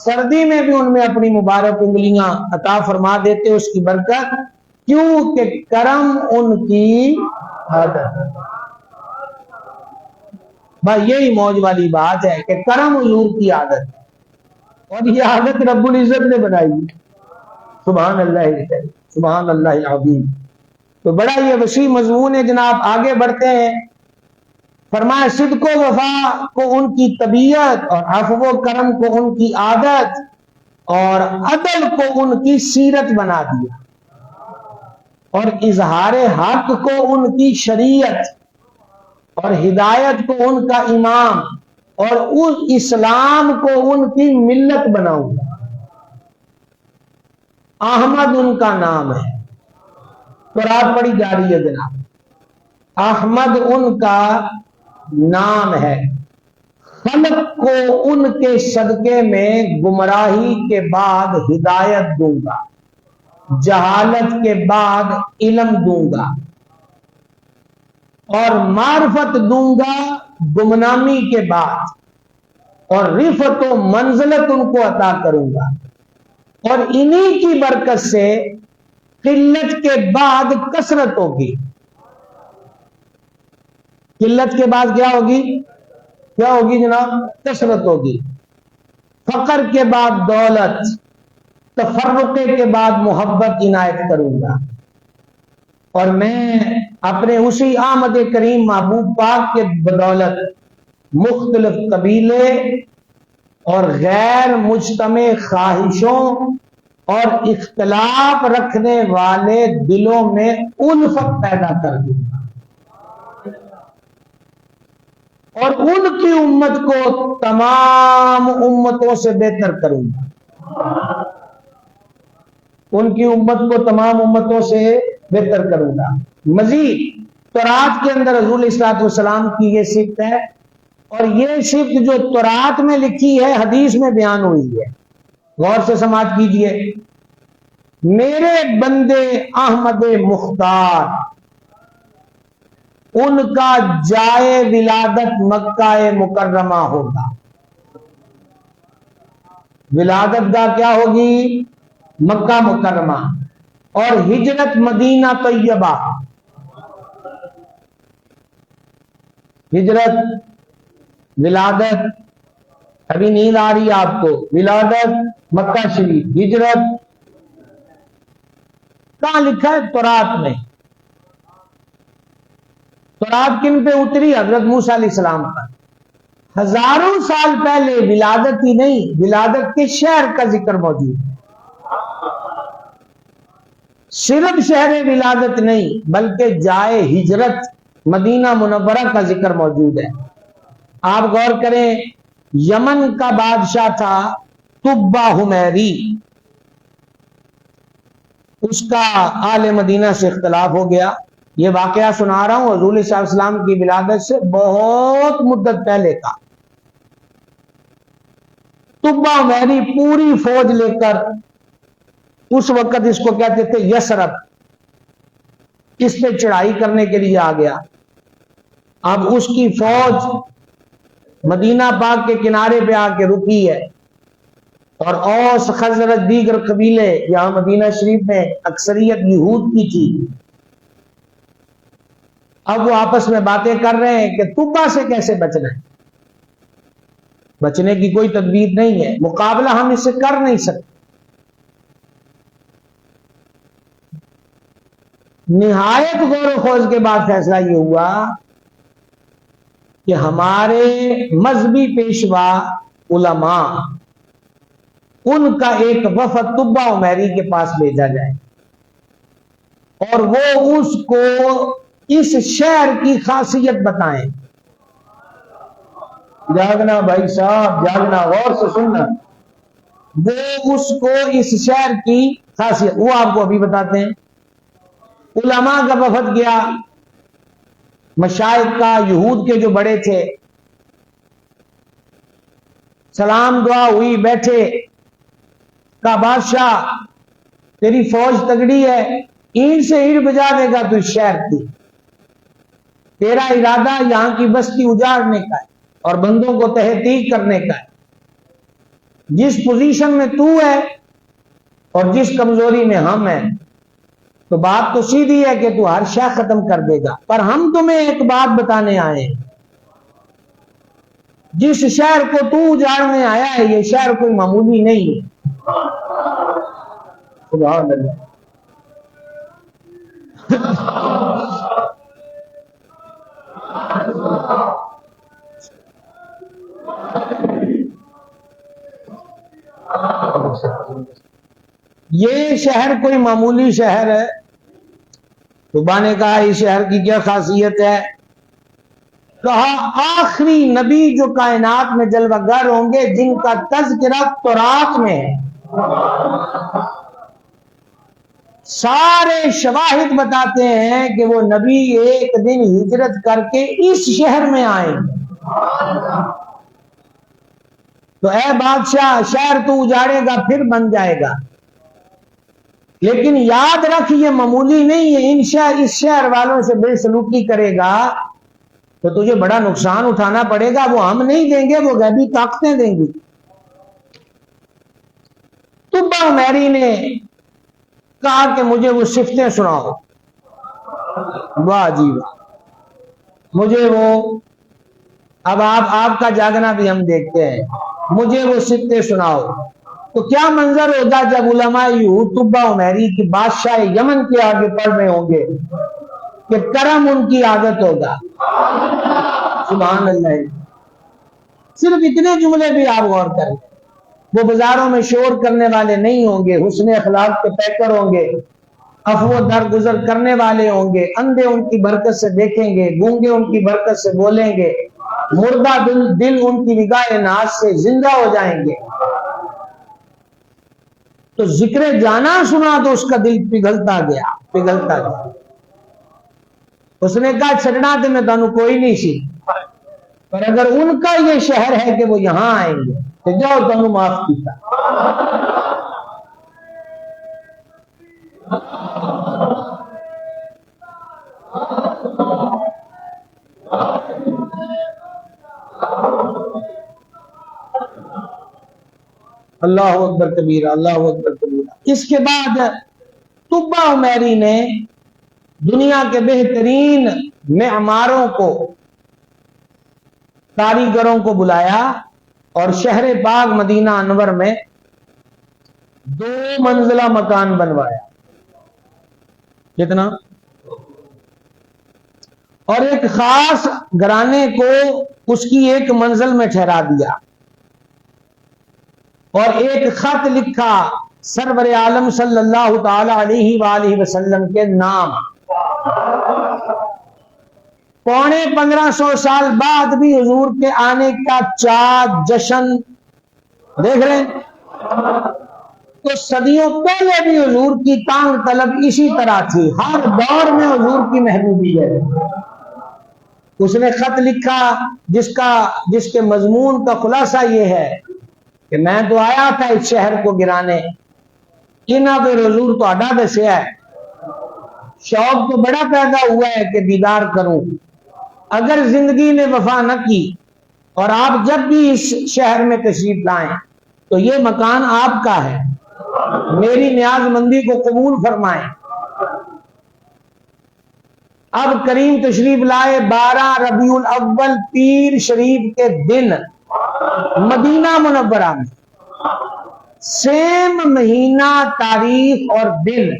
سردی میں بھی ان میں اپنی مبارک انگلیاں عطا فرما دیتے اس کی برکت، کیوں کہ کرم ان کی عادت۔ بھائی یہی موج والی بات ہے کہ کرم حضور کی عادت ہے، اور یہ عادت رب العزت نے بنائی، سبحان اللہ، سبحان اللہ العظیم۔ تو بڑا یہ وسیع مضمون ہے جناب، آگے بڑھتے ہیں۔ فرمایا صدق و وفا کو ان کی طبیعت، اور عفو و کرم کو ان کی عادت، اور عدل کو ان کی سیرت بنا دیا، اور اظہار حق کو ان کی شریعت، اور ہدایت کو ان کا امام، اور اس اسلام کو ان کی ملت بناؤں گا۔ احمد ان کا نام ہے، تو رات پڑی جا رہی ہے جناب، احمد ان کا نام ہے، خلق کو ان کے صدقے میں گمراہی کے بعد ہدایت دوں گا، جہالت کے بعد علم دوں گا، اور معرفت دوں گا گمنامی کے بعد، اور رفعت و منزلت ان کو عطا کروں گا، اور انہی کی برکت سے قلت کے بعد کثرت ہوگی۔ قلت کے بعد کیا ہوگی؟ کیا ہوگی جناب؟ کثرت ہوگی۔ فقر کے بعد دولت، تفرقے کے بعد محبت عنایت کروں گا، اور میں اپنے اسی آمد کریم محبوب پاک کے بدولت مختلف قبیلے اور غیر مجتمع خواہشوں اور اختلاف رکھنے والے دلوں میں الفت پیدا کر دوں گا، اور ان کی امت کو تمام امتوں سے بہتر کروں گا، ان کی امت کو تمام امتوں سے بہتر کروں گا۔ مزید تورات کے اندر حضور علیہ الصلوۃ والسلام کی یہ صفت ہے، اور یہ صفت جو تورات میں لکھی ہے حدیث میں بیان ہوئی ہے، غور سے سماعت کیجئے۔ میرے بندے احمد مختار، ان کا جائے ولادت مکہ مکرمہ ہوگا۔ ولادت کا کیا ہوگی؟ مکہ مکرمہ، اور ہجرت مدینہ طیبہ، ہجرت ولادت، ابھی نیند آ رہی ہے آپ کو، ولادت مکہ شریف، ہجرت کہاں لکھا ہے؟ تورات میں۔ تورات کن پہ اتری؟ حضرت موسیٰ علیہ السلام پر۔ ہزاروں سال پہلے ولادت ہی نہیں، ولادت کے شہر کا ذکر موجود ہے۔ صرف شہر ولادت نہیں بلکہ جائے ہجرت مدینہ منورہ کا ذکر موجود ہے۔ آپ غور کریں، یمن کا بادشاہ تھا تبہ حمیری، اس کا آل مدینہ سے اختلاف ہو گیا۔ یہ واقعہ سنا رہا ہوں حضور صلی اللہ علیہ وسلم کی ولادت سے بہت مدت پہلے کا۔ تبہ حمیری پوری فوج لے کر، اس وقت اس کو کہتے تھے یثرب، اس پہ چڑھائی کرنے کے لیے آ گیا۔ اب اس کی فوج مدینہ پاک کے کنارے پہ آ کے رکی ہے، اور اوس خزرج دیگر قبیلے، یہاں مدینہ شریف میں اکثریت یہود کی تھی، اب وہ آپس میں باتیں کر رہے ہیں کہ تبہ سے کیسے بچنا ہے۔ بچنے کی کوئی تدبیر نہیں ہے، مقابلہ ہم اس سے کر نہیں سکتے۔ نہایت غور و خوض کے بعد فیصلہ یہ ہوا کہ ہمارے مذہبی پیشوا علماء، ان کا ایک وفد تبہ حمیری کے پاس بھیجا جائے، اور وہ اس کو اس شہر کی خاصیت بتائیں۔ جاگنا بھائی صاحب، جاگنا، غور سے سننا۔ وہ اس کو اس شہر کی خاصیت، وہ آپ کو ابھی بتاتے ہیں۔ علماء کا وفد گیا، مشائخ کا، یہود کے جو بڑے تھے، سلام دعا ہوئی، بیٹھے، کہا بادشاہ تیری فوج تگڑی ہے، اینٹ سے اینٹ بجا دے گا تو اس شہر کی، تیرا ارادہ یہاں کی بستی اجاڑنے کا ہے اور بندوں کو تحقیق کرنے کا ہے۔ جس پوزیشن میں تو ہے اور جس کمزوری میں ہم ہیں، تو بات تو سیدھی ہے کہ تو ہر شے ختم کر دے گا، پر ہم تمہیں ایک بات بتانے آئے ہیں، جس شہر کو تو اجاڑنے آیا ہے یہ شہر کوئی معمولی نہیں ہے۔ سبحان اللہ۔ یہ شہر کوئی معمولی شہر ہے۔ صبح نے کہا اس شہر کی کیا خاصیت ہے؟ کہا آخری نبی جو کائنات میں جلوہ گر ہوں گے، جن کا تذکرہ تورات میں ہے، سارے شواہد بتاتے ہیں کہ وہ نبی ایک دن ہجرت کر کے اس شہر میں آئیں گے۔ تو اے بادشاہ، شہر تو اجاڑے گا پھر بن جائے گا، لیکن یاد رکھ یہ معمولی نہیں ہے، اس شہر والوں سے بے سلوکی کرے گا تو تجھے بڑا نقصان اٹھانا پڑے گا، وہ ہم نہیں دیں گے، وہ غیبی طاقتیں دیں گی۔ طبہ عمیری نے کہا کہ مجھے وہ صفتیں سناؤ۔ واہ جی واہ، مجھے وہ، اب آپ کا جاگنا بھی ہم دیکھتے ہیں، مجھے وہ صفتیں سناؤ۔ تو کیا منظر ہوگا جب علماء یہود طبہ عمیری کی بادشاہ یمن کے آگے پڑھ رہے ہوں گے کہ کرم ان کی عادت ہوگا۔ سبحان اللہ۔ صرف اتنے جملے بھی آپ غور کریں، وہ بازاروں میں شور کرنے والے نہیں ہوں گے، حسن اخلاق کے پیکر ہوں گے، عفو درگزر کرنے والے ہوں گے، اندھے ان کی برکت سے دیکھیں گے، گونگے ان کی برکت سے بولیں گے، مردہ دل ان کی نگاہ ناز سے زندہ ہو جائیں گے۔ تو ذکر جانا سنا تو اس کا دل پگھلتا گیا۔ اس نے کہا چھڑنا تے میں تانوں کوئی نہیں سی، پر اگر ان کا یہ شہر ہے کہ وہ یہاں آئیں گے تو جاؤ تانوں معاف کیتا۔ اللہ اکبر کبیرہ، اللہ اکبر کبیرہ۔ اس کے بعد طبہ عمیری نے دنیا کے بہترین معماروں کو، کاریگروں کو بلایا اور شہر پاک مدینہ انور میں 2 منزلہ مکان بنوایا۔ کتنا؟ اور ایک خاص گھرانے کو اس کی ایک منزل میں ٹھہرا دیا، اور ایک خط لکھا سرور عالم صلی اللہ تعالی علیہ وآلہ وسلم کے نام۔ 1500 سال بعد بھی حضور کے آنے کا چاند جشن دیکھ رہے ہیں۔ تو صدیوں پہلے بھی حضور کی تانگ طلب اسی طرح تھی، ہر دور میں حضور کی محبوبیت۔ اس نے خط لکھا جس کے مضمون کا خلاصہ یہ ہے کہ میں تو آیا تھا اس شہر کو گرانے، انہاں پہ حضور تو اڈا دسیا ہے، شوق تو بڑا پیدا ہوا ہے کہ دیدار کروں۔ اگر زندگی نے وفا نہ کی اور آپ جب بھی اس شہر میں تشریف لائیں تو یہ مکان آپ کا ہے، میری نیاز مندی کو قبول فرمائیں۔ اب کریم تشریف لائے 12 ربیع الاول پیر شریف کے دن مدینہ منورہ میں، سیم مہینہ، تاریخ اور دن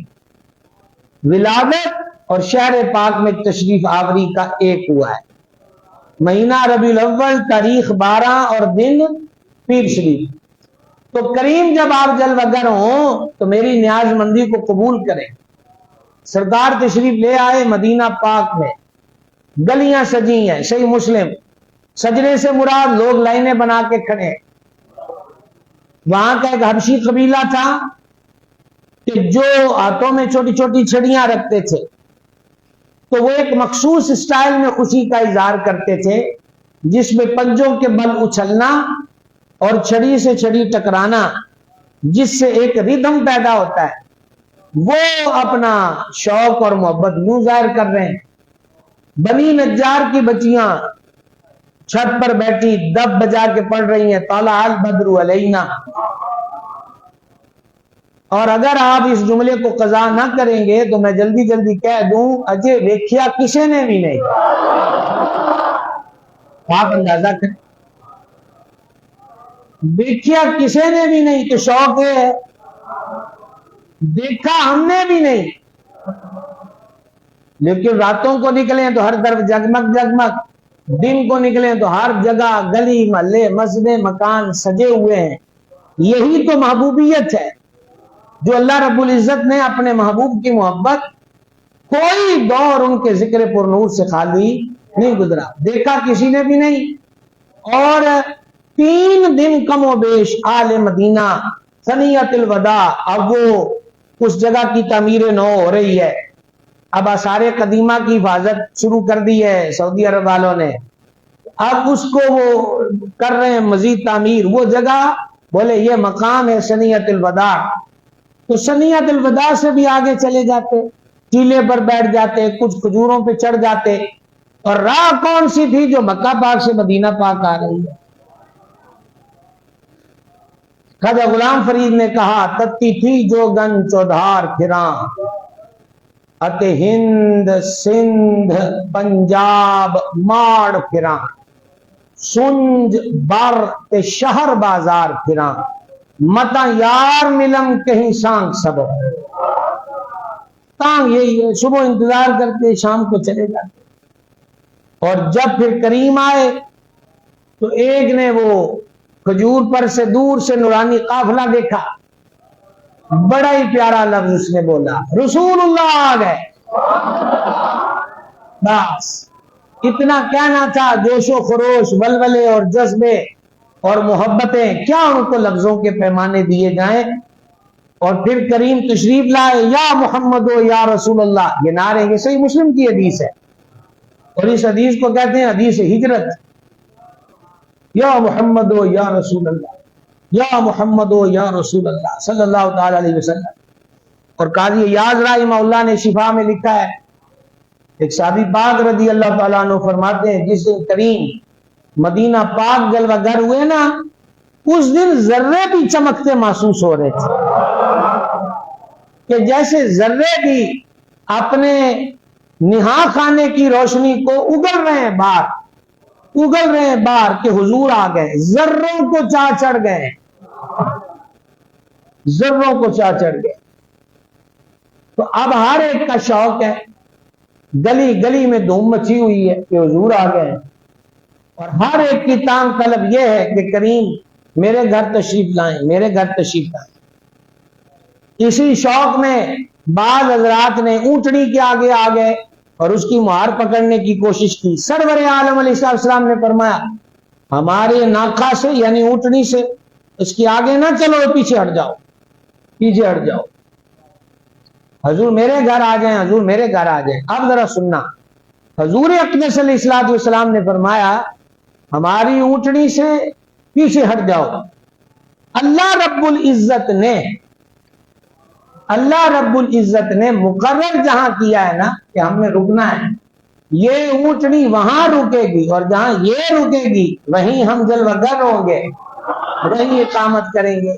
ولادت اور شہر پاک میں تشریف آوری کا ایک ہوا ہے۔ مہینہ ربیع الاول، تاریخ 12 اور دن پیر شریف۔ تو کریم جب آپ جلوگر ہوں تو میری نیاز مندی کو قبول کریں۔ سرکار تشریف لے آئے مدینہ پاک میں، گلیاں سجی ہیں، صحیح مسلم۔ سجنے سے مراد لوگ لائنیں بنا کے کھڑے۔ وہاں کا ایک حبشی قبیلہ تھا کہ جو ہاتھوں میں چھوٹی چھوٹی چھڑیاں رکھتے تھے، تو وہ ایک مخصوص اسٹائل میں خوشی کا اظہار کرتے تھے، جس میں پنجوں کے بل اچھلنا اور چھڑی سے چھڑی ٹکرانا، جس سے ایک ردھم پیدا ہوتا ہے۔ وہ اپنا شوق اور محبت یوں ظاہر کر رہے ہیں۔ بنی نجار کی بچیاں چھت پر بیٹھی دب بجا کے پڑھ رہی ہیں طلع البدر علینا۔ اور اگر آپ اس جملے کو قضا نہ کریں گے تو میں جلدی جلدی کہہ دوں، اجے ویکھیا کسی نے بھی نہیں۔ آپ اندازہ کریں، ویکھیا کسی نے بھی نہیں، تو شوق ہے، دیکھا ہم نے بھی نہیں۔ لیکن راتوں کو نکلیں تو ہر طرف جگمگ جگمگ، دن کو نکلیں تو ہر جگہ گلی محلے مسجدیں مکان سجے ہوئے ہیں۔ یہی تو محبوبیت ہے جو اللہ رب العزت نے اپنے محبوب کی محبت، کوئی دور ان کے ذکر پر نور سے خالی نہیں گزرا، دیکھا کسی نے بھی نہیں۔ اور 3 دن کم و بیش آل مدینہ ثنیۃ الوداع، اب وہ اس جگہ کی تعمیر نو ہو رہی ہے، اب آثار قدیمہ کی حفاظت شروع کر دی ہے سعودی عرب والوں نے، اب اس کو وہ کر رہے ہیں مزید تعمیر۔ وہ جگہ بولے یہ مقام ہے ثنیۃ الوداع، تو ثنیۃ الوداع سے بھی آگے چلے جاتے، ٹیلے پر بیٹھ جاتے، کچھ کھجوروں پہ چڑھ جاتے، اور راہ کون سی تھی جو مکہ پاک سے مدینہ پاک آ رہی ہے؟ خواجہ غلام فرید نے کہا تتی تھی جو گن چودھار پھراں اتے ہند سندھ پنجاب ماڑ پھراں سنج بر تے شہر بازار پھراں متا یار ملم کہیں سانگ سب تانگ یہی ہے، صبح انتظار کرتے شام کو چلے جاتے، اور جب پھر کریم آئے تو ایک نے وہ کھجور پر سے دور سے نورانی قافلہ دیکھا، بڑا ہی پیارا لفظ اس نے بولا، رسول اللہ آ گئے۔ بس اتنا کہنا تھا، جوش و خروش، ولولے اور جذبے اور محبتیں کیا ان کو لفظوں کے پیمانے دیے جائیں۔ اور پھر کریم تشریف لائے، یا محمد و یا رسول اللہ، یہ نعرے، یہ صحیح مسلم کی حدیث ہے، اور اس حدیث کو کہتے ہیں حدیث ہجرت۔ یا محمد و یا رسول اللہ، یا محمد و یا رسول اللہ صلی اللہ تعالی علیہ وسلم۔ اور قاضی ایاز رحمہ اللہ نے شفا میں لکھا ہے، ایک صحابی پاک رضی اللہ تعالیٰ عنہ فرماتے ہیں جس دن کریم مدینہ پاک جلوہ گر ہوئے نا، اس دن ذرے بھی چمکتے محسوس ہو رہے تھے، کہ جیسے ذرے بھی اپنے نہا خانے کی روشنی کو اگل رہے ہیں باہر کہ حضور آ گئے، ذروں کو چاہ چڑھ گئے، ذروں کو چاہ چڑھ گئے۔ تو اب ہر ایک کا شوق ہے، گلی گلی میں دھوم مچی ہوئی ہے کہ حضور آ گئے، اور ہر ایک کی تانگ طلب یہ ہے کہ کریم میرے گھر تشریف لائیں، میرے گھر تشریف لائیں۔ اسی شوق میں بعض حضرات نے اونٹنی کے آگے آ گئے اور اس کی مہار پکڑنے کی کوشش کی۔ سرور عالم علیہ السلام نے فرمایا ہمارے ناکھا سے یعنی اونٹنی سے اس کی آگے نہ چلو، پیچھے ہٹ جاؤ، پیچھے ہٹ جاؤ، حضور میرے گھر آ جائیں، حضور میرے گھر آ جائیں۔ اب ذرا سننا، حضور اقدس علیہ الصلوۃ والسلام نے فرمایا ہماری اونٹنی سے پیچھے ہٹ جاؤ۔ اللہ رب العزت نے مقرر جہاں کیا ہے نا کہ ہم نے رکنا ہے، یہ اونٹنی وہاں رکے گی، اور جہاں یہ رکے گی وہیں ہم جلوہ گر ہوں گے، وہیں اقامت کریں گے۔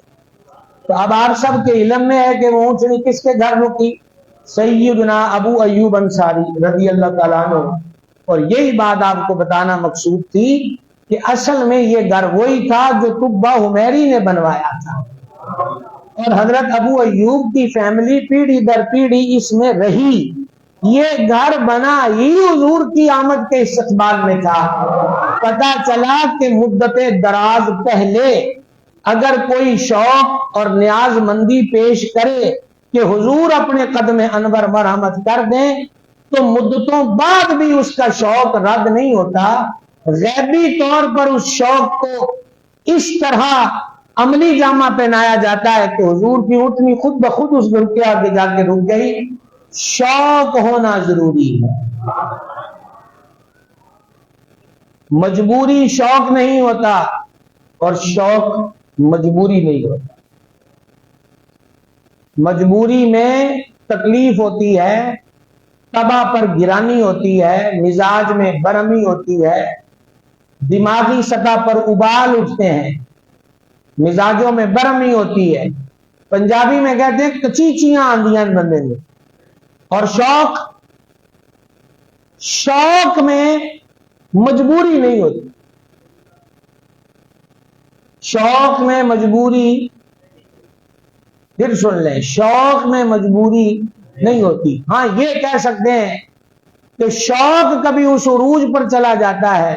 تو اب آپ سب کے علم میں ہے کہ وہ اونٹنی کس کے گھر رکی؟ سیدنا ابو ایوب انصاری رضی اللہ تعالیٰ عنہ۔ اور یہی بات آپ کو بتانا مقصود تھی کہ اصل میں یہ گھر وہی تھا جو تبہ حمیری نے بنوایا تھا، اور حضرت ابو ایوب کی فیملی پیڑھی در پیڑھی اس میں رہی۔ یہ گھر بنا ہی حضور کی آمد کے استقبال میں تھا۔ پتہ چلا کہ مدت دراز پہلے اگر کوئی شوق اور نیاز مندی پیش کرے کہ حضور اپنے قدم انور مرحمت کر دیں، تو مدتوں بعد بھی اس کا شوق رد نہیں ہوتا۔ غیبی طور پر اس شوق کو اس طرح عملی جامہ پہنایا جاتا ہے کہ حضور کی اونٹنی خود بخود اس گھر کے آگے جا کے رک گئی۔ شوق ہونا ضروری ہے، مجبوری شوق نہیں ہوتا، اور شوق مجبوری نہیں ہوتا۔ مجبوری میں تکلیف ہوتی ہے، طبع پر گرانی ہوتی ہے، مزاج میں برہمی ہوتی ہے، دماغی سطح پر ابال اٹھتے ہیں، مزاجوں میں برہمی ہوتی ہے۔ پنجابی میں کہتے ہیں کچیچیاں آندیاں بندے میں۔ اور شوق میں مجبوری نہیں ہوتی، شوق میں مجبوری، پھر سن لیں، شوق میں مجبوری نہیں ہوتی۔ ہاں یہ کہہ سکتے ہیں کہ شوق کبھی اس عروج پر چلا جاتا ہے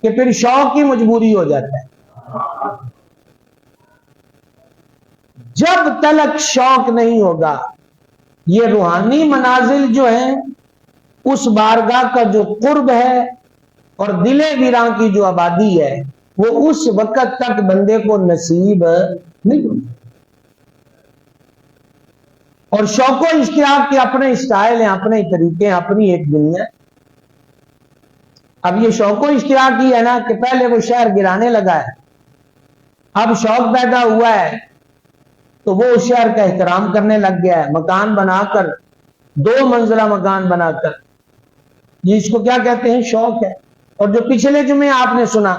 کہ پھر شوق کی مجبوری ہو جاتا ہے۔ جب تلک شوق نہیں ہوگا، یہ روحانی منازل جو ہیں، اس بارگاہ کا جو قرب ہے اور دل ویراں کی جو آبادی ہے، وہ اس وقت تک بندے کو نصیب نہیں ہوتی۔ اور شوق و اشتیاق کے اپنے اسٹائل ہیں، اپنے طریقے ہیں، اپنی ایک دنیا۔ اب یہ شوق و اشتیاق ہی ہے نا کہ پہلے وہ شہر گرانے لگا ہے، اب شوق پیدا ہوا ہے تو وہ اس شہر کا احترام کرنے لگ گیا ہے، مکان بنا کر، 2 منزلہ مکان بنا کر یہ اس کو کیا کہتے ہیں؟ شوق ہے۔ اور جو پچھلے جمعے آپ نے سنا،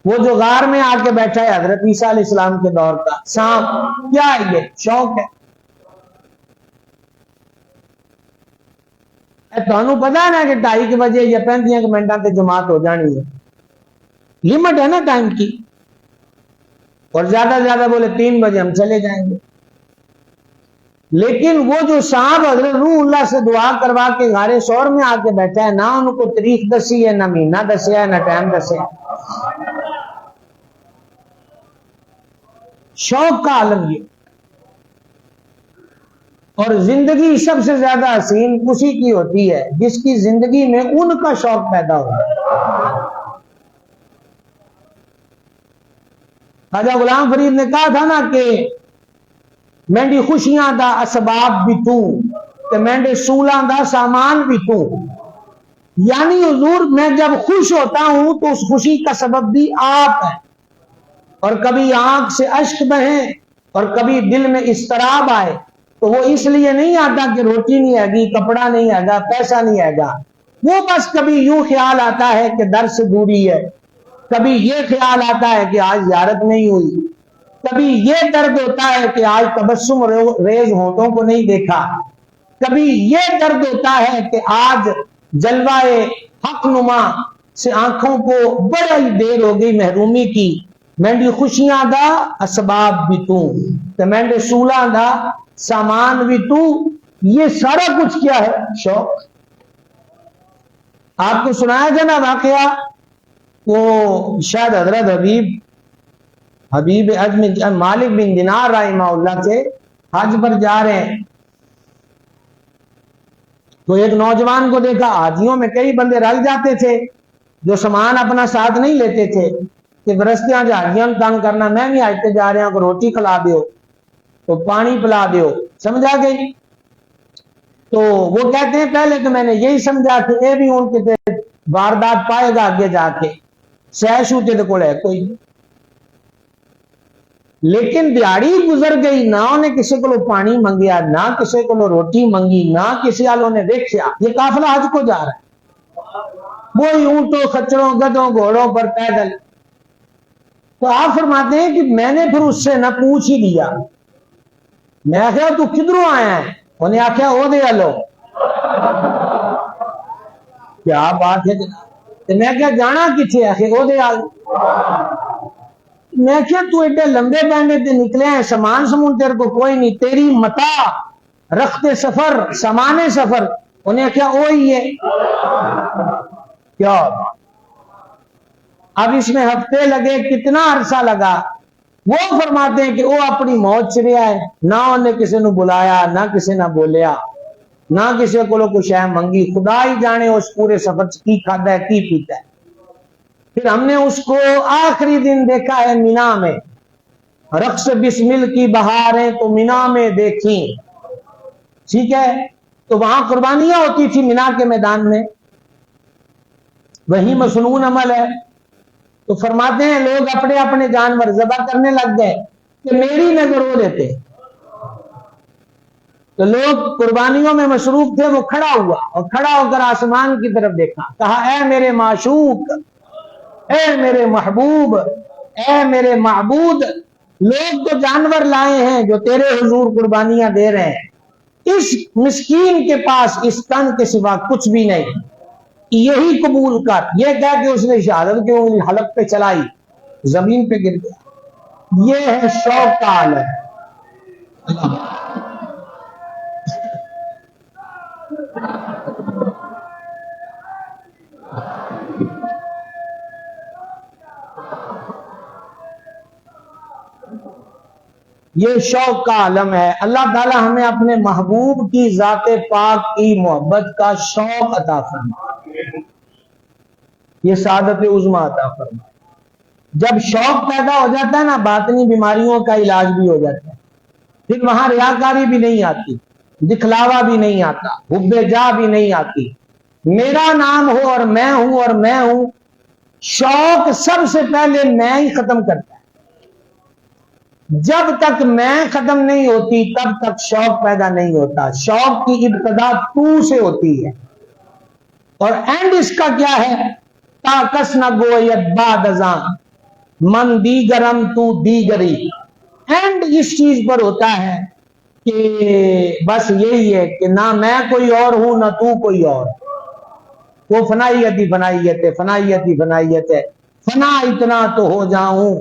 وہ جو غار میں آ کے بیٹھا ہے حضرت عیسیٰ علیہ السلام کے دور کا سانپ، کیا ہے یہ؟ شوق ہے۔ تمہیں پتا ہے نا کہ 2:30 بجے یا 35 منٹوں تے جماعت ہو جانی ہے، لمٹ ہے نا ٹائم کی، اور زیادہ سے زیادہ بولے 3 بجے ہم چلے جائیں گے۔ لیکن وہ جو صاحب حضرت روح اللہ سے دعا کروا کے غار سور میں آ کے بیٹھا ہے، نہ ان کو تاریخ دسی ہے، نہ مہینہ دسیا ہے، نہ ٹائم دسیا۔ شوق کا عالم یہ۔ اور زندگی سب سے زیادہ حسین اسی کی ہوتی ہے جس کی زندگی میں ان کا شوق پیدا ہو۔ خواجہ غلام فرید نے کہا تھا نا کہ مینڈی خوشیاں دا اسباب بھی تو کہ مینڈے سولاں دا سامان بھی تو، یعنی حضور میں جب خوش ہوتا ہوں تو اس خوشی کا سبب بھی آپ ہے، اور کبھی آنکھ سے اشک بہیں اور کبھی دل میں اضطراب آئے تو وہ اس لیے نہیں آتا کہ روٹی نہیں ہے گی، کپڑا نہیں ہے گا، پیسہ نہیں ہے گا، وہ بس کبھی یوں خیال آتا ہے کہ در سے دوری ہے، کبھی یہ خیال آتا ہے کہ آج زیارت نہیں ہوئی، کبھی یہ درد ہوتا ہے کہ آج تبسم ریز ہونٹوں کو نہیں دیکھا، کبھی یہ درد ہوتا ہے کہ آج جلوہ حق نما سے آنکھوں کو بڑا ہی دیر ہو گئی محرومی کی۔ مینڈی خوشیاں دا اسباب بھی تو کہ مینڈے سولاں دا سامان بھی تو، یہ سارا کچھ کیا ہے؟ شوق۔ آپ کو سنایا تھا نا واقعہ، وہ شاید حضرت حبیب اجم مالک بن دینار رحمہ اللہ سے حج پر جا رہے ہیں تو ایک نوجوان کو دیکھا۔ حاجیوں میں کئی بندے رل جاتے تھے جو سامان اپنا ساتھ نہیں لیتے تھے کہ برستیاں حاجیوں تنگ کرنا، میں بھی حج پہ جا رہا ہوں، کو روٹی کھلا دیو تو پانی پلا دیو، سمجھا گئی؟ تو وہ کہتے ہیں پہلے تو میں نے یہی سمجھا کہ اے بھی ان کے واردات پائے گا آگے جا کے، سہ شوتے تو کوڑے کوئی، لیکن دیہڑی گزر گئی، نہ انہیں کسی کو پانی منگیا، نہ کسی کو روٹی منگی، نہ کسی والوں نے دیکھا۔ یہ قافلہ حج کو جا رہا ہے، وہی اونٹوں خچروں گدھوں گھوڑوں پر پیدل۔ تو آپ فرماتے ہیں کہ میں نے پھر اس سے نہ پوچھ ہی دیا، میں آخیا تو کدھروں آیا ہے؟ انہیں آخیا وہ دے لو۔ کیا بات ہے جناب؟ میں کیا جانا کتنے؟ آخر وہ دے آل۔ میں کیا تو ایڈے لمبے بینڈے تے نکلے ہیں، سامان سمون تیرے کو کوئی نہیں، تیری متاع رخت سفر سامان سفر۔ انہیں کیا وہی ہے؟ کیا اب اس میں ہفتے لگے، کتنا عرصہ لگا؟ وہ فرماتے ہیں کہ وہ اپنی موت سے رہا ہے، نہ انہیں کسی نے بلایا، نہ کسی نے بولیا، نہ کسی کو کچھ ہے منگی، خدا ہی جانے اس پورے سفر کی کھادا ہے کی پیتا ہے۔ پھر ہم نے اس کو آخری دن دیکھا ہے مینا میں، رقص بسمل کی بہاریں تو مینا میں دیکھیں، ٹھیک ہے؟ تو وہاں قربانیاں ہوتی تھی مینا کے میدان میں، وہی مسنون عمل ہے۔ تو فرماتے ہیں لوگ اپنے اپنے جانور ذبح کرنے لگ گئے کہ میری نظر وہ دیتے، تو لوگ قربانیوں میں مصروف تھے، وہ کھڑا ہوا اور کھڑا ہو کر آسمان کی طرف دیکھا، کہا اے میرے معشوق، اے میرے محبوب، اے میرے معبود، لوگ تو جانور لائے ہیں جو تیرے حضور قربانیاں دے رہے ہیں، اس مسکین کے پاس اس تن کے سوا کچھ بھی نہیں، یہی قبول کر۔ یہ کہہ کہ اس نے شہادت کی انگلی حلق پہ چلائی، زمین پہ گر گیا۔ یہ ہے شوق کا عالم۔ یہ شوق کا عالم ہے۔ اللہ تعالی ہمیں اپنے محبوب کی ذات پاک کی محبت کا شوق عطا فرمائے، یہ سعادت عظمیٰ عطا فرمائے۔ جب شوق پیدا ہو جاتا ہے نا، باطنی بیماریوں کا علاج بھی ہو جاتا ہے، پھر وہاں ریاکاری بھی نہیں آتی، دکھلاوا بھی نہیں آتا، حب جا بھی نہیں آتی، میرا نام ہو اور میں ہوں۔ شوق سب سے پہلے میں ہی ختم کرتا ہے۔ جب تک میں ختم نہیں ہوتی تب تک شوق پیدا نہیں ہوتا۔ شوق کی ابتدا تو سے ہوتی ہے۔ اور اینڈ اس کا کیا ہے؟ تاکس نہ گویت بعد ازاں من دیگرم تو دیگری. اینڈ اس چیز پر ہوتا ہے کہ بس یہی ہے کہ نہ میں کوئی اور ہوں نہ تو کوئی اور. وہ فنائیت ہی فنائیت ہے، فنائیت ہی فنائیت ہے. فنا اتنا تو ہو جاؤں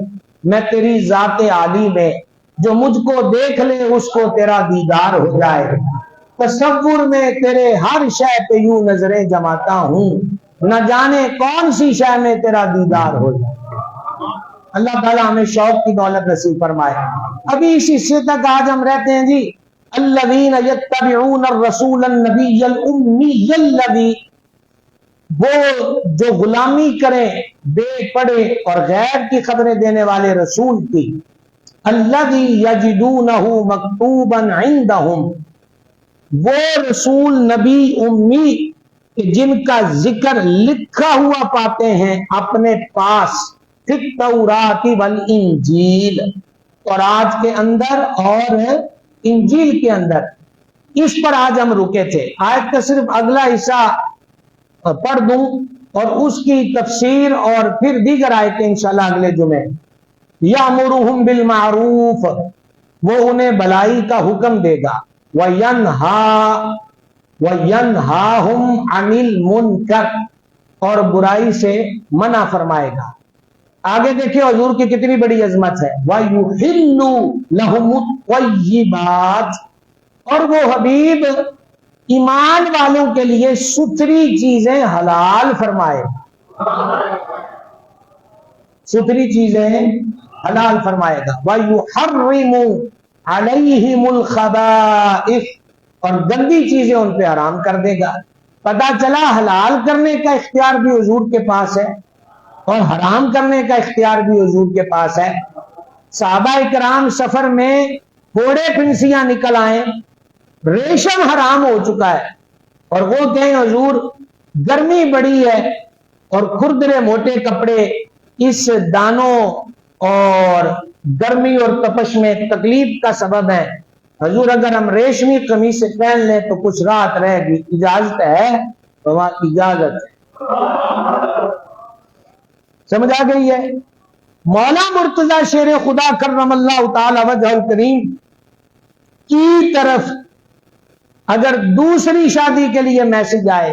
میں تیری ذات عالی میں، جو مجھ کو دیکھ لے اس کو تیرا دیدار ہو جائے. تصور میں تیرے ہر شے پہ یوں نظریں جماتا ہوں، نہ جانے کون سی شے میں تیرا دیدار ہو جائے. اللہ تعالیٰ ہمیں شوق کی دولت نصیب فرمائے. ابھی اس حصے تک آج ہم رہتے ہیں جی. الذین یتبعون الرسول النبی الامی الذی، وہ جو غلامی کریں بے پڑھے اور غیب کی خبریں دینے والے رسول کی. الذی یجدونہ مکتوبا عندہم، وہ رسول نبی امی جن کا ذکر لکھا ہوا پاتے ہیں اپنے پاس، فی التوراۃ والانجیل، تورات کے اندر اور انجیل کے اندر. اس پر آج ہم رکے تھے. آیت کا صرف اگلا حصہ پڑھ دوں اور اس کی تفسیر اور پھر دیگر آیتیں انشاءاللہ اگلے جمعے. یامرہم بالمعروف، وہ انہیں بھلائی کا حکم دے گا. وَيَنْهَاهُمْ عَنِ الْمُنْكَرِ، اور برائی سے منع فرمائے گا. آگے دیکھیں حضور کی کتنی بڑی عظمت ہے. وَيُحِلُّ لَهُمُ الطَّيِّبَاتِ، اور وہ حبیب ایمان والوں کے لیے ستھری چیزیں حلال فرمائے گا. ستھری چیزیں حلال فرمائے گا. وَيُحَرِّمُ عَلَيْهِمُ الْخَبَائِثَ، اور گندی چیزیں ان پہ حرام کر دے گا. پتہ چلا حلال کرنے کا اختیار بھی حضور کے پاس ہے اور حرام کرنے کا اختیار بھی حضور کے پاس ہے. صحابہ کرام سفر میں گھوڑے پھنسیاں نکل آئیں، ریشم حرام ہو چکا ہے، اور وہ کہیں حضور گرمی بڑی ہے اور کھردرے موٹے کپڑے اس دانوں اور گرمی اور تپش میں تکلیف کا سبب ہے. حضور اگر ہم ریشمی قمیص سے پہن لیں تو کچھ رات رہے گی، اجازت ہے؟ تو وہاں اجازت ہے. سمجھ آ گئی ہے؟ مولا مرتضی شیر خدا کرم اللہ تعالی وجہ الکریم کی طرف اگر دوسری شادی کے لیے میسج آئے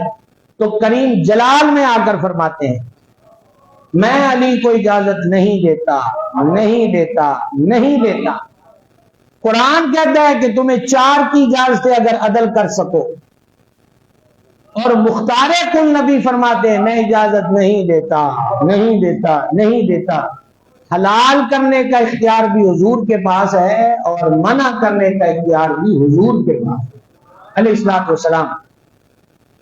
تو کریم جلال میں آ کر فرماتے ہیں میں علی کو اجازت نہیں دیتا، نہیں دیتا، نہیں دیتا. قرآن کہتا ہے کہ تمہیں 4 کی اجازت اگر عدل کر سکو، اور مختار کل نبی فرماتے ہیں میں اجازت نہیں دیتا، نہیں دیتا، نہیں دیتا. حلال کرنے کا اختیار بھی حضور کے پاس ہے اور منع کرنے کا اختیار بھی حضور کے پاس ہے علیہ الصلوۃ والسلام.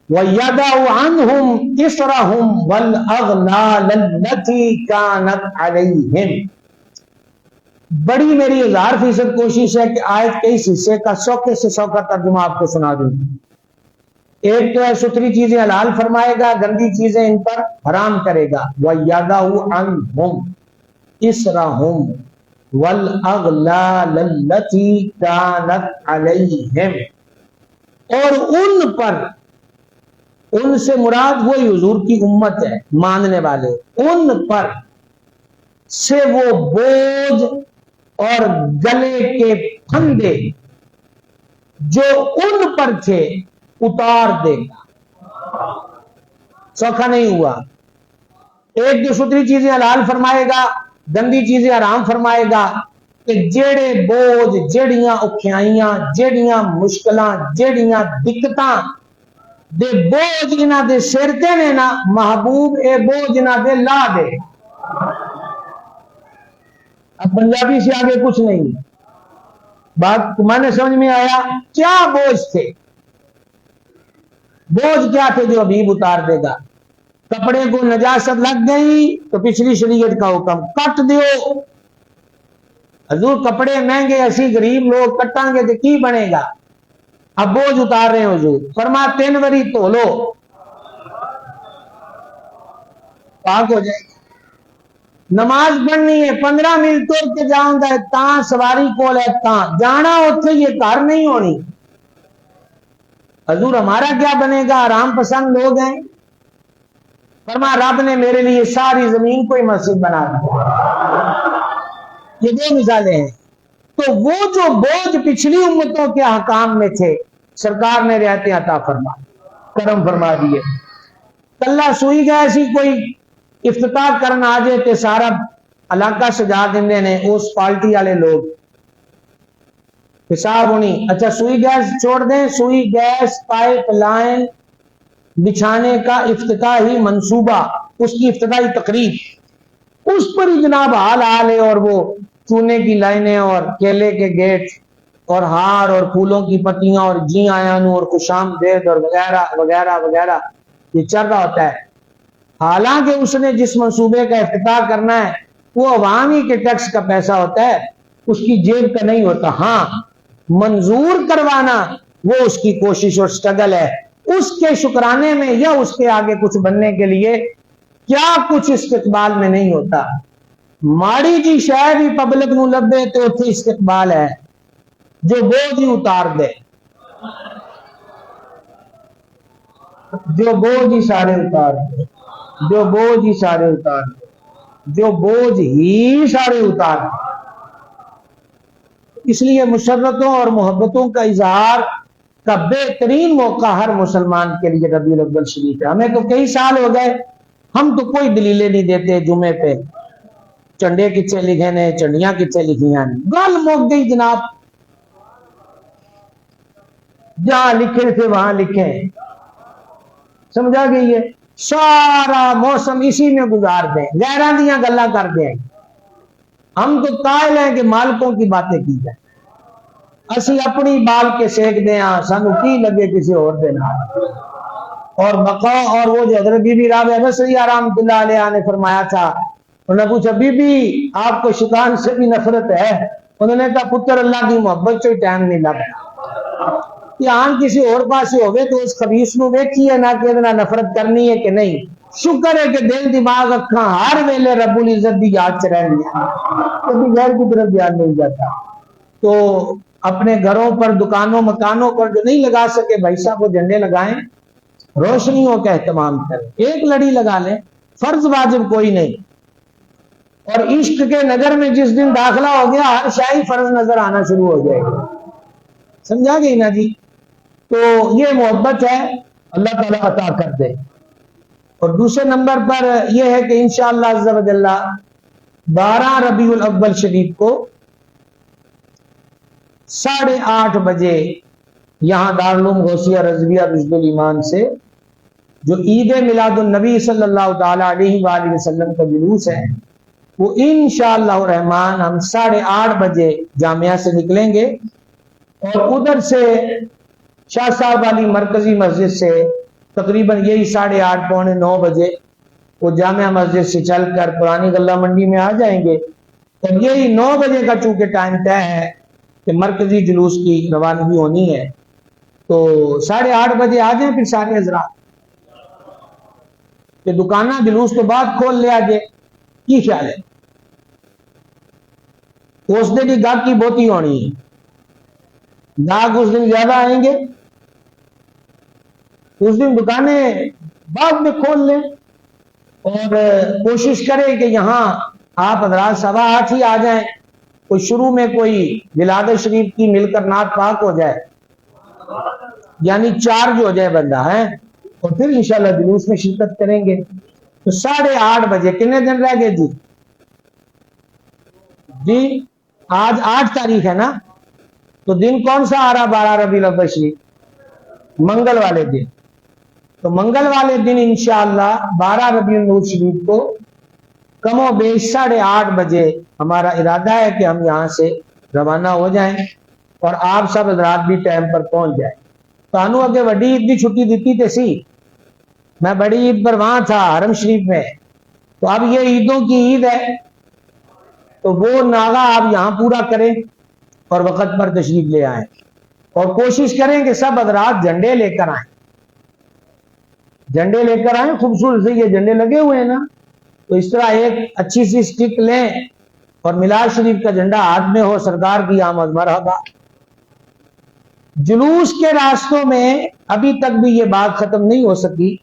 وَيَدَعُ عَنْهُمْ إِصْرَهُمْ وَالْأَغْلَالَ الَّتِي كَانَتْ عَلَيْهِمْ. بڑی میری 1000% کوشش ہے کہ آیت کے اس حصے کا 100 سے 100 کا ترجمہ آپ کو سنا دوں. ایک تو ہے ستھری چیزیں حلال فرمائے گا، گندی چیزیں ان پر حرام کرے گا. وَيَدَعُ عَنْهُمْ إِصْرَهُمْ وَالْأَغْلَالَ الَّتِي كَانَتْ عَلَيْهِمْ، اور ان پر، ان سے مراد وہی حضور کی امت ہے، ماننے والے، ان پر سے وہ بوجھ اور گلے کے پھندے جو ان پر تھے اتار دے گا. سوکھا نہیں ہوا. ایک جو ستھری چیزیں حلال فرمائے گا، گندی چیزیں حرام فرمائے گا، کہ جیڑے بوجھ، جیڑیاں اوکھیائیاں، جیڑیاں مشکلاں، جیڑیاں دقتاں دے بوجھ انہاں دے سرتے نے نا، محبوب اے بوجھ انہاں دے لا دے. اب پنجابی سے آگے کچھ نہیں. بات تمہارے سمجھ میں آیا؟ کیا بوجھ تھے؟ بوجھ کیا تھے جو حبیب اتار دے گا؟ کپڑے کو نجاست لگ گئی تو پچھلی شریعت کا حکم کٹ دیو. حضور کپڑے مہنگے، اسی غریب لوگ کٹاں گے تو کی بنے گا؟ اب بوجھ اتار رہے ہیں حضور. فرما 3 وری دھو لو، پاک ہو جائے گا. نماز پڑھنی ہے 15 منٹ توڑ کے جاؤں گا تاں سواری کول ہے تاں جانا اتھے یہ کار نہیں ہونی. حضور ہمارا کیا بنے گا؟ آرام پسند لوگ ہیں، فرما رب نے میرے لیے ساری زمین کو ہی مسجد بنا دیا. یہ دو مثالیں ہیں. تو وہ جو بوجھ پچھلی امتوں کے احکام میں تھے سرکار نے رعایتیں عطا فرما کرم فرما دیے. کلا سوئی گیا ایسی کوئی افتتاح کرنا آ جائے تے سارا علاقہ سجا دیندے نے اس پارٹی والے لوگ. حساب ہونی اچھا سوئی گیس چھوڑ دیں, سوئی گیس پائپ لائن بچھانے کا افتتاحی منصوبہ, اس کی افتتاحی تقریب, اس پر ہی جناب حال ہے. اور وہ چونے کی لائنیں اور کیلے کے گیٹ اور ہار اور پھولوں کی پتیاں اور جی آیا نو اور خوش آمدید اور وغیرہ وغیرہ وغیرہ یہ چل رہا ہوتا ہے. حالانکہ اس نے جس منصوبے کا افتتاح کرنا ہے وہ عوامی کے ٹیکس کا پیسہ ہوتا ہے, اس کی جیب کا نہیں ہوتا. ہاں منظور کروانا وہ اس کی کوشش اور سٹرگل ہے. اس کے شکرانے میں یا اس کے آگے کچھ بننے کے لیے کیا کچھ استقبال میں نہیں ہوتا. ماڑی جی شاید ہی پبلک نو لبے تو اتنے استقبال ہے. جو بوجھ ہی اتار دے, جو بوجھ ہی سارے اتار دے, جو بوجھ ہی سارے اتار دے, جو بوجھ ہی سارے اتار دے. اس لیے مسرتوں اور محبتوں کا اظہار کا بہترین موقع ہر مسلمان کے لیے ربیع الاول شریف ہے. ہمیں تو کئی سال ہو گئے ہم تو کوئی دلیلیں نہیں دیتے جمعے پہ چنڈے کتنے لکھے نے, چنڈیاں کتنے لکھیاں نے, گل مک گئی جناب. جہاں لکھے تھے وہاں لکھے, سمجھا گئی ہے. سارا موسم اسی میں گزار دیں, غیران دیاں گلاں کر دیں. ہم تو قائل ہیں کہ مالکوں کی باتیں کی جائیں, اسی اپنی بال کے سیک دیں, سانو کی لگے کسی اور دینا. اور بقا اور وہ جو حضرت بی بی رابعہ بصریہ رحمۃ اللہ علیہ نے فرمایا تھا, انہوں نے پوچھا بی بی آپ کو شیطان سے بھی نفرت ہے؟ انہوں نے کہا پتر اللہ کی محبت سے ٹائم نہیں لگتا. آن کسی اور پاس ہوئے تو اس خبیث نو ویکھیے نہ کہ ادنا نفرت کرنی ہے کہ نہیں. شکر ہے کہ دل دماغ اکھاں ہر ویلے رب العزت دی یاد چ رہن دیا, کبھی غیر کی طرف دھیان نہیں جاتا. تو اپنے گھروں پر دکانوں مکانوں پر جو نہیں لگا سکے بھائی صاحب وہ جھنڈے لگائیں, روشنیوں کا اہتمام کریں, ایک لڑی لگا لیں, فرض واجب کوئی نہیں. اور عشق کے نگر میں جس دن داخلہ ہو گیا ہر شاہی فرض نظر آنا شروع ہو جائے گا. سمجھا گئی نا جی؟ تو یہ محبت ہے, اللہ تعالیٰ عطا کر دے. اور دوسرے نمبر پر یہ ہے کہ انشاءاللہ عز و جل 12 ربیع الاول شریف کو 8:30 بجے یہاں دارالعلوم غوثیہ رضویہ بجد الایمان سے جو عید میلاد النبی صلی اللہ تعالی علیہ وآلہ وسلم کا جلوس ہے وہ انشاءاللہ الرحمن ہم 8:30 بجے جامعہ سے نکلیں گے اور ادھر سے شاہ صاحب والی مرکزی مسجد سے تقریباً یہی 8:30 پونے 9 بجے وہ جامعہ مسجد سے چل کر پرانی غلہ منڈی میں آ جائیں گے. اور یہی 9 بجے کا چونکہ ٹائم طے ہے کہ مرکزی جلوس کی روانگی ہونی ہے تو 8:30 بجے آ جائیں پھر سارے حضرات کہ دکانہ جلوس کے بعد کھول لیا جائے. کی خیال ہے؟ اس دن کی گاہک کی بہت ہی ہونی ہے, گاہک اس دن زیادہ آئیں گے, اس دن دکانیں بعد میں کھول لیں اور کوشش کریں کہ یہاں آپ حضرات 8:15 ہی آ جائیں. کوئی شروع میں کوئی ولادت شریف کی مل کر نعت پاک ہو جائے یعنی چارج ہو جائے بندہ ہے, اور پھر انشاءاللہ جلوس میں شرکت کریں گے. تو 8:30 بجے کتنے دن رہ گئے جی؟ جی آج 8 تاریخ ہے نا, تو دن کون سا آ رہا 12 ربیع الاول شریف؟ منگل والے دن. تو منگل والے دن انشاءاللہ 12 ربیع الاول شریف کو کم و بیش 8:30 بجے ہمارا ارادہ ہے کہ ہم یہاں سے روانہ ہو جائیں اور آپ سب حضرات بھی ٹائم پر پہنچ جائیں. تانوں اگے وڈی عید کی چھٹی دیتی تے سی, میں بڑی عید پر وہاں تھا حرم شریف میں, تو اب یہ عیدوں کی عید ہے تو وہ ناغہ آپ یہاں پورا کریں اور وقت پر تشریف لے آئیں اور کوشش کریں کہ سب حضرات جھنڈے لے کر آئیں, جھنڈے لے کر آئیں. خوبصورت سے یہ جھنڈے لگے ہوئے ہیں نا, تو اس طرح ایک اچھی سی سٹک لیں اور میلاد شریف کا جھنڈا ہاتھ میں ہو, سرکار کی آمد مرحبا. جلوس کے راستوں میں ابھی تک بھی یہ بات ختم نہیں ہو سکی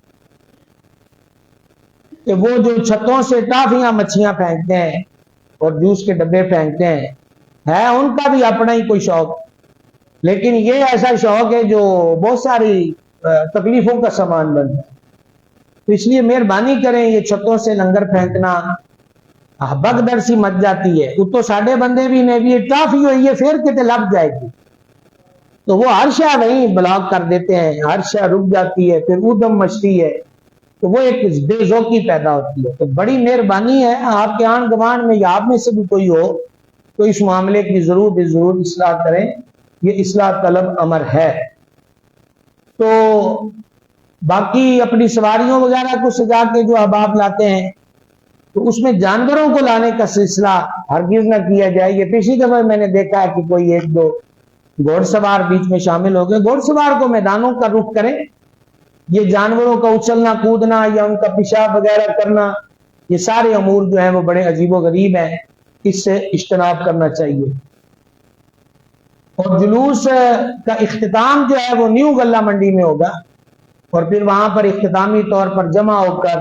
کہ وہ جو چھتوں سے ٹافیاں مچھیاں پھینکتے ہیں اور جوس کے ڈبے پھینکتے ہیں، ہے ان کا بھی اپنا ہی کوئی شوق، لیکن یہ ایسا شوق ہے جو بہت ساری تکلیفوں کا سامان بنتا ہے۔ تو اس لیے مہربانی کریں، یہ چھتوں سے لنگر پھینکنا بگدر سی مچ جاتی ہے، وہ تو ساڑھے بندے بھی نہیں بھی ٹافی ہوئی ہے پھر کتے لگ جائے گی، تو وہ ہر شے وہیں بلاک کر دیتے ہیں، ہر شے رک جاتی ہے، پھر ادم مچتی ہے، تو وہ ایک بے ذوقی پیدا ہوتی ہے۔ تو بڑی مہربانی ہے، آپ کے آن گمان میں یا آپ میں سے بھی کوئی ہو تو اس معاملے کی ضرور اصلاح کریں، یہ اصلاح طلب امر ہے۔ تو باقی اپنی سواریوں وغیرہ کو سجا کے جو احباب لاتے ہیں تو اس میں جانوروں کو لانے کا سلسلہ ہرگز نہ کیا جائے۔ یہ پچھلی دفعہ میں نے دیکھا ہے کہ کوئی ایک دو گھوڑ سوار بیچ میں شامل ہو گئے، گھوڑ سوار کو میدانوں کا رخ کریں، یہ جانوروں کا اچھلنا کودنا یا ان کا پیشاب وغیرہ کرنا، یہ سارے امور جو ہیں وہ بڑے عجیب و غریب ہیں، اس سے اجتناب کرنا چاہیے۔ اور جلوس کا اختتام جو ہے وہ نیو گلہ منڈی میں ہوگا، اور پھر وہاں پر اختتامی طور پر جمع ہو کر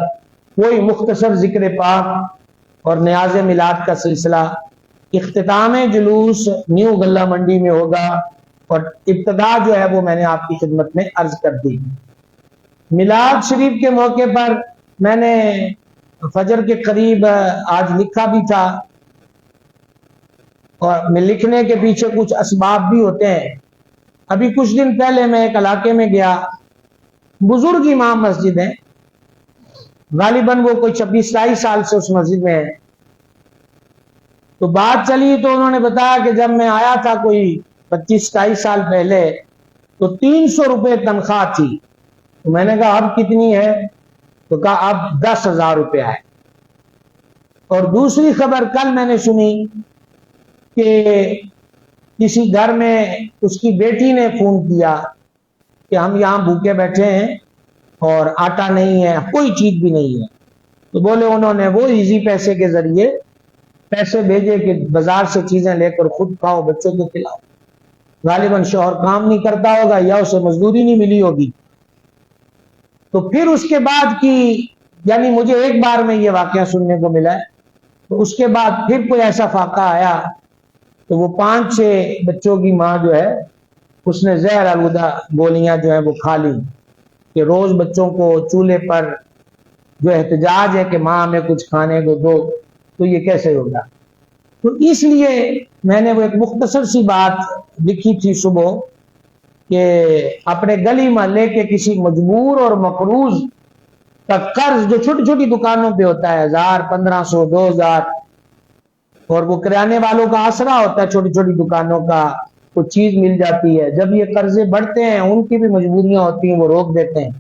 کوئی مختصر ذکر پاک اور نیاز میلاد کا سلسلہ اختتام جلوس نیو گلہ منڈی میں ہوگا، اور ابتدا جو ہے وہ میں نے آپ کی خدمت میں عرض کر دی۔ میلاد شریف کے موقع پر میں نے فجر کے قریب آج لکھا بھی تھا، اور لکھنے کے پیچھے کچھ اسباب بھی ہوتے ہیں۔ ابھی کچھ دن پہلے میں ایک علاقے میں گیا، بزرگ امام مسجد ہے، غالباً وہ کوئی 26-27 سال سے اس مسجد میں ہے۔ تو بات چلی تو انہوں نے بتایا کہ جب میں آیا تھا کوئی 25-27 سال پہلے تو 300 روپے تنخواہ تھی، تو میں نے کہا اب کتنی ہے؟ تو کہا اب 10,000 روپے ہے۔ اور دوسری خبر کل میں نے سنی کہ کسی گھر میں اس کی بیٹی نے فون کیا کہ ہم یہاں بھوکے بیٹھے ہیں اور آٹا نہیں ہے، کوئی چیز بھی نہیں ہے، تو بولے انہوں نے وہ ایزی پیسے کے ذریعے پیسے بھیجے کہ بازار سے چیزیں لے کر خود کھاؤ، بچوں کو کھلاؤ۔ غالباً شوہر کام نہیں کرتا ہوگا یا اسے مزدوری نہیں ملی ہوگی۔ تو پھر اس کے بعد کی، یعنی مجھے ایک بار میں یہ واقعہ سننے کو ملا ہے، تو اس کے بعد پھر کوئی ایسا فاقہ آیا تو وہ 5-6 بچوں کی ماں جو ہے اس نے زہر آلودہ گولیاں جو ہیں وہ کھا لی، کہ روز بچوں کو چولہے پر جو احتجاج ہے کہ ماں ہمیں کچھ کھانے کو دو، تو یہ کیسے ہوگا؟ تو اس لیے میں نے وہ ایک مختصر سی بات لکھی تھی صبح کہ اپنے گلی محلے کے کسی مجبور اور مقروض کا قرض جو چھوٹی چھوٹی دکانوں پہ ہوتا ہے، 1000 1500 2000، اور وہ کرانے والوں کا آسرا ہوتا ہے چھوٹی چھوٹی دکانوں کا، کچھ چیز مل جاتی ہے، جب یہ قرضے بڑھتے ہیں ان کی بھی مجبوریاں ہوتی ہیں، وہ روک دیتے ہیں۔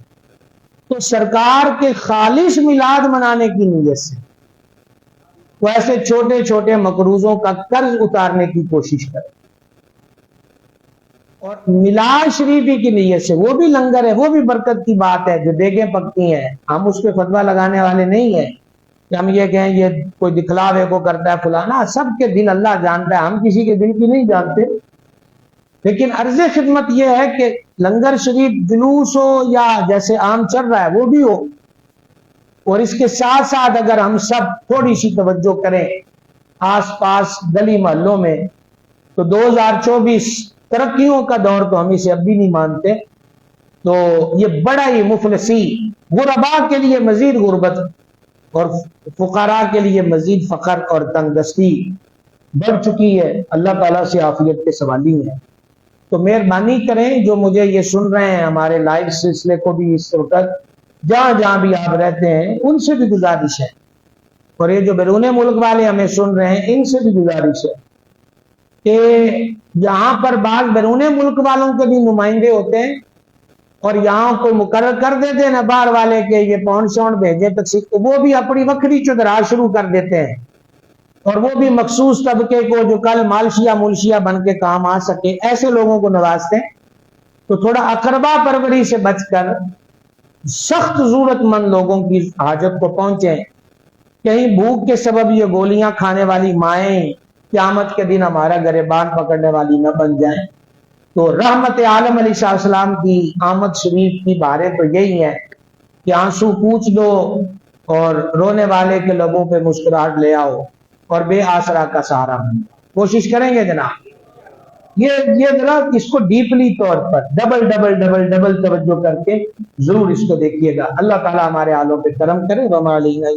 تو سرکار کے خالص میلاد منانے کی نیت سے وہ ایسے چھوٹے چھوٹے مقروضوں کا قرض اتارنے کی کوشش کرے، اور میلاد شریفی کی نیت سے، وہ بھی لنگر ہے، وہ بھی برکت کی بات ہے، جو دیگیں پکتی ہیں، ہم اس پہ فتویٰ لگانے والے نہیں ہیں کہ ہم یہ کہیں یہ کوئی دکھلاوے کو کرتا ہے فلانا، سب کے دل اللہ جانتا ہے، ہم کسی کے دل کی نہیں جانتے، لیکن عرض خدمت یہ ہے کہ لنگر شریف جلوس ہو یا جیسے عام چل رہا ہے وہ بھی ہو، اور اس کے ساتھ ساتھ اگر ہم سب تھوڑی سی توجہ کریں آس پاس گلی محلوں میں، تو 2024 ترقیوں کا دور تو ہم اسے اب بھی نہیں مانتے، تو یہ بڑا ہی مفلسی، غرباء کے لیے مزید غربت اور فقراء کے لیے مزید فقر اور تنگ دستی بڑھ چکی ہے، اللہ تعالیٰ سے عافیت کے سوالی ہیں۔ تو مہربانی کریں، جو مجھے یہ سن رہے ہیں ہمارے لائیو سلسلے کو بھی اس وقت جہاں جہاں بھی آپ رہتے ہیں، ان سے بھی گزارش ہے، اور یہ جو بیرون ملک والے ہمیں سن رہے ہیں ان سے بھی گزارش ہے کہ یہاں پر بعض بیرون ملک والوں کے بھی نمائندے ہوتے ہیں، اور یہاں کوئی مقرر کر دیتے ہیں نا باہر والے کے یہ پاؤنڈ شاؤنڈ بھیجے تقسیم، تو وہ بھی اپنی وکری چدرا شروع کر دیتے ہیں، اور وہ بھی مخصوص طبقے کو جو کل مالشیا ملشیا بن کے کام آ سکے ایسے لوگوں کو نوازتے ہیں۔ تو تھوڑا اقربا پروری سے بچ کر سخت ضرورت مند لوگوں کی حاجت کو پہنچیں، کہیں بھوک کے سبب یہ گولیاں کھانے والی مائیں قیامت کے دن ہمارا گریبان پکڑنے والی نہ بن جائیں۔ تو رحمت عالم علیہ السلام کی آمد شریف کی بارے تو یہی ہے کہ آنسو پوچھ دو اور رونے والے کے لبوں پہ مسکراہٹ لے آؤ اور بے آسرا کا سہارا بنو. کوشش کریں گے جناب. یہ جناب اس کو ڈیپلی طور پر ڈبل توجہ کر کے ضرور اس کو دیکھیے گا. اللہ تعالیٰ ہمارے حالوں پہ کرم کرے. وما علینا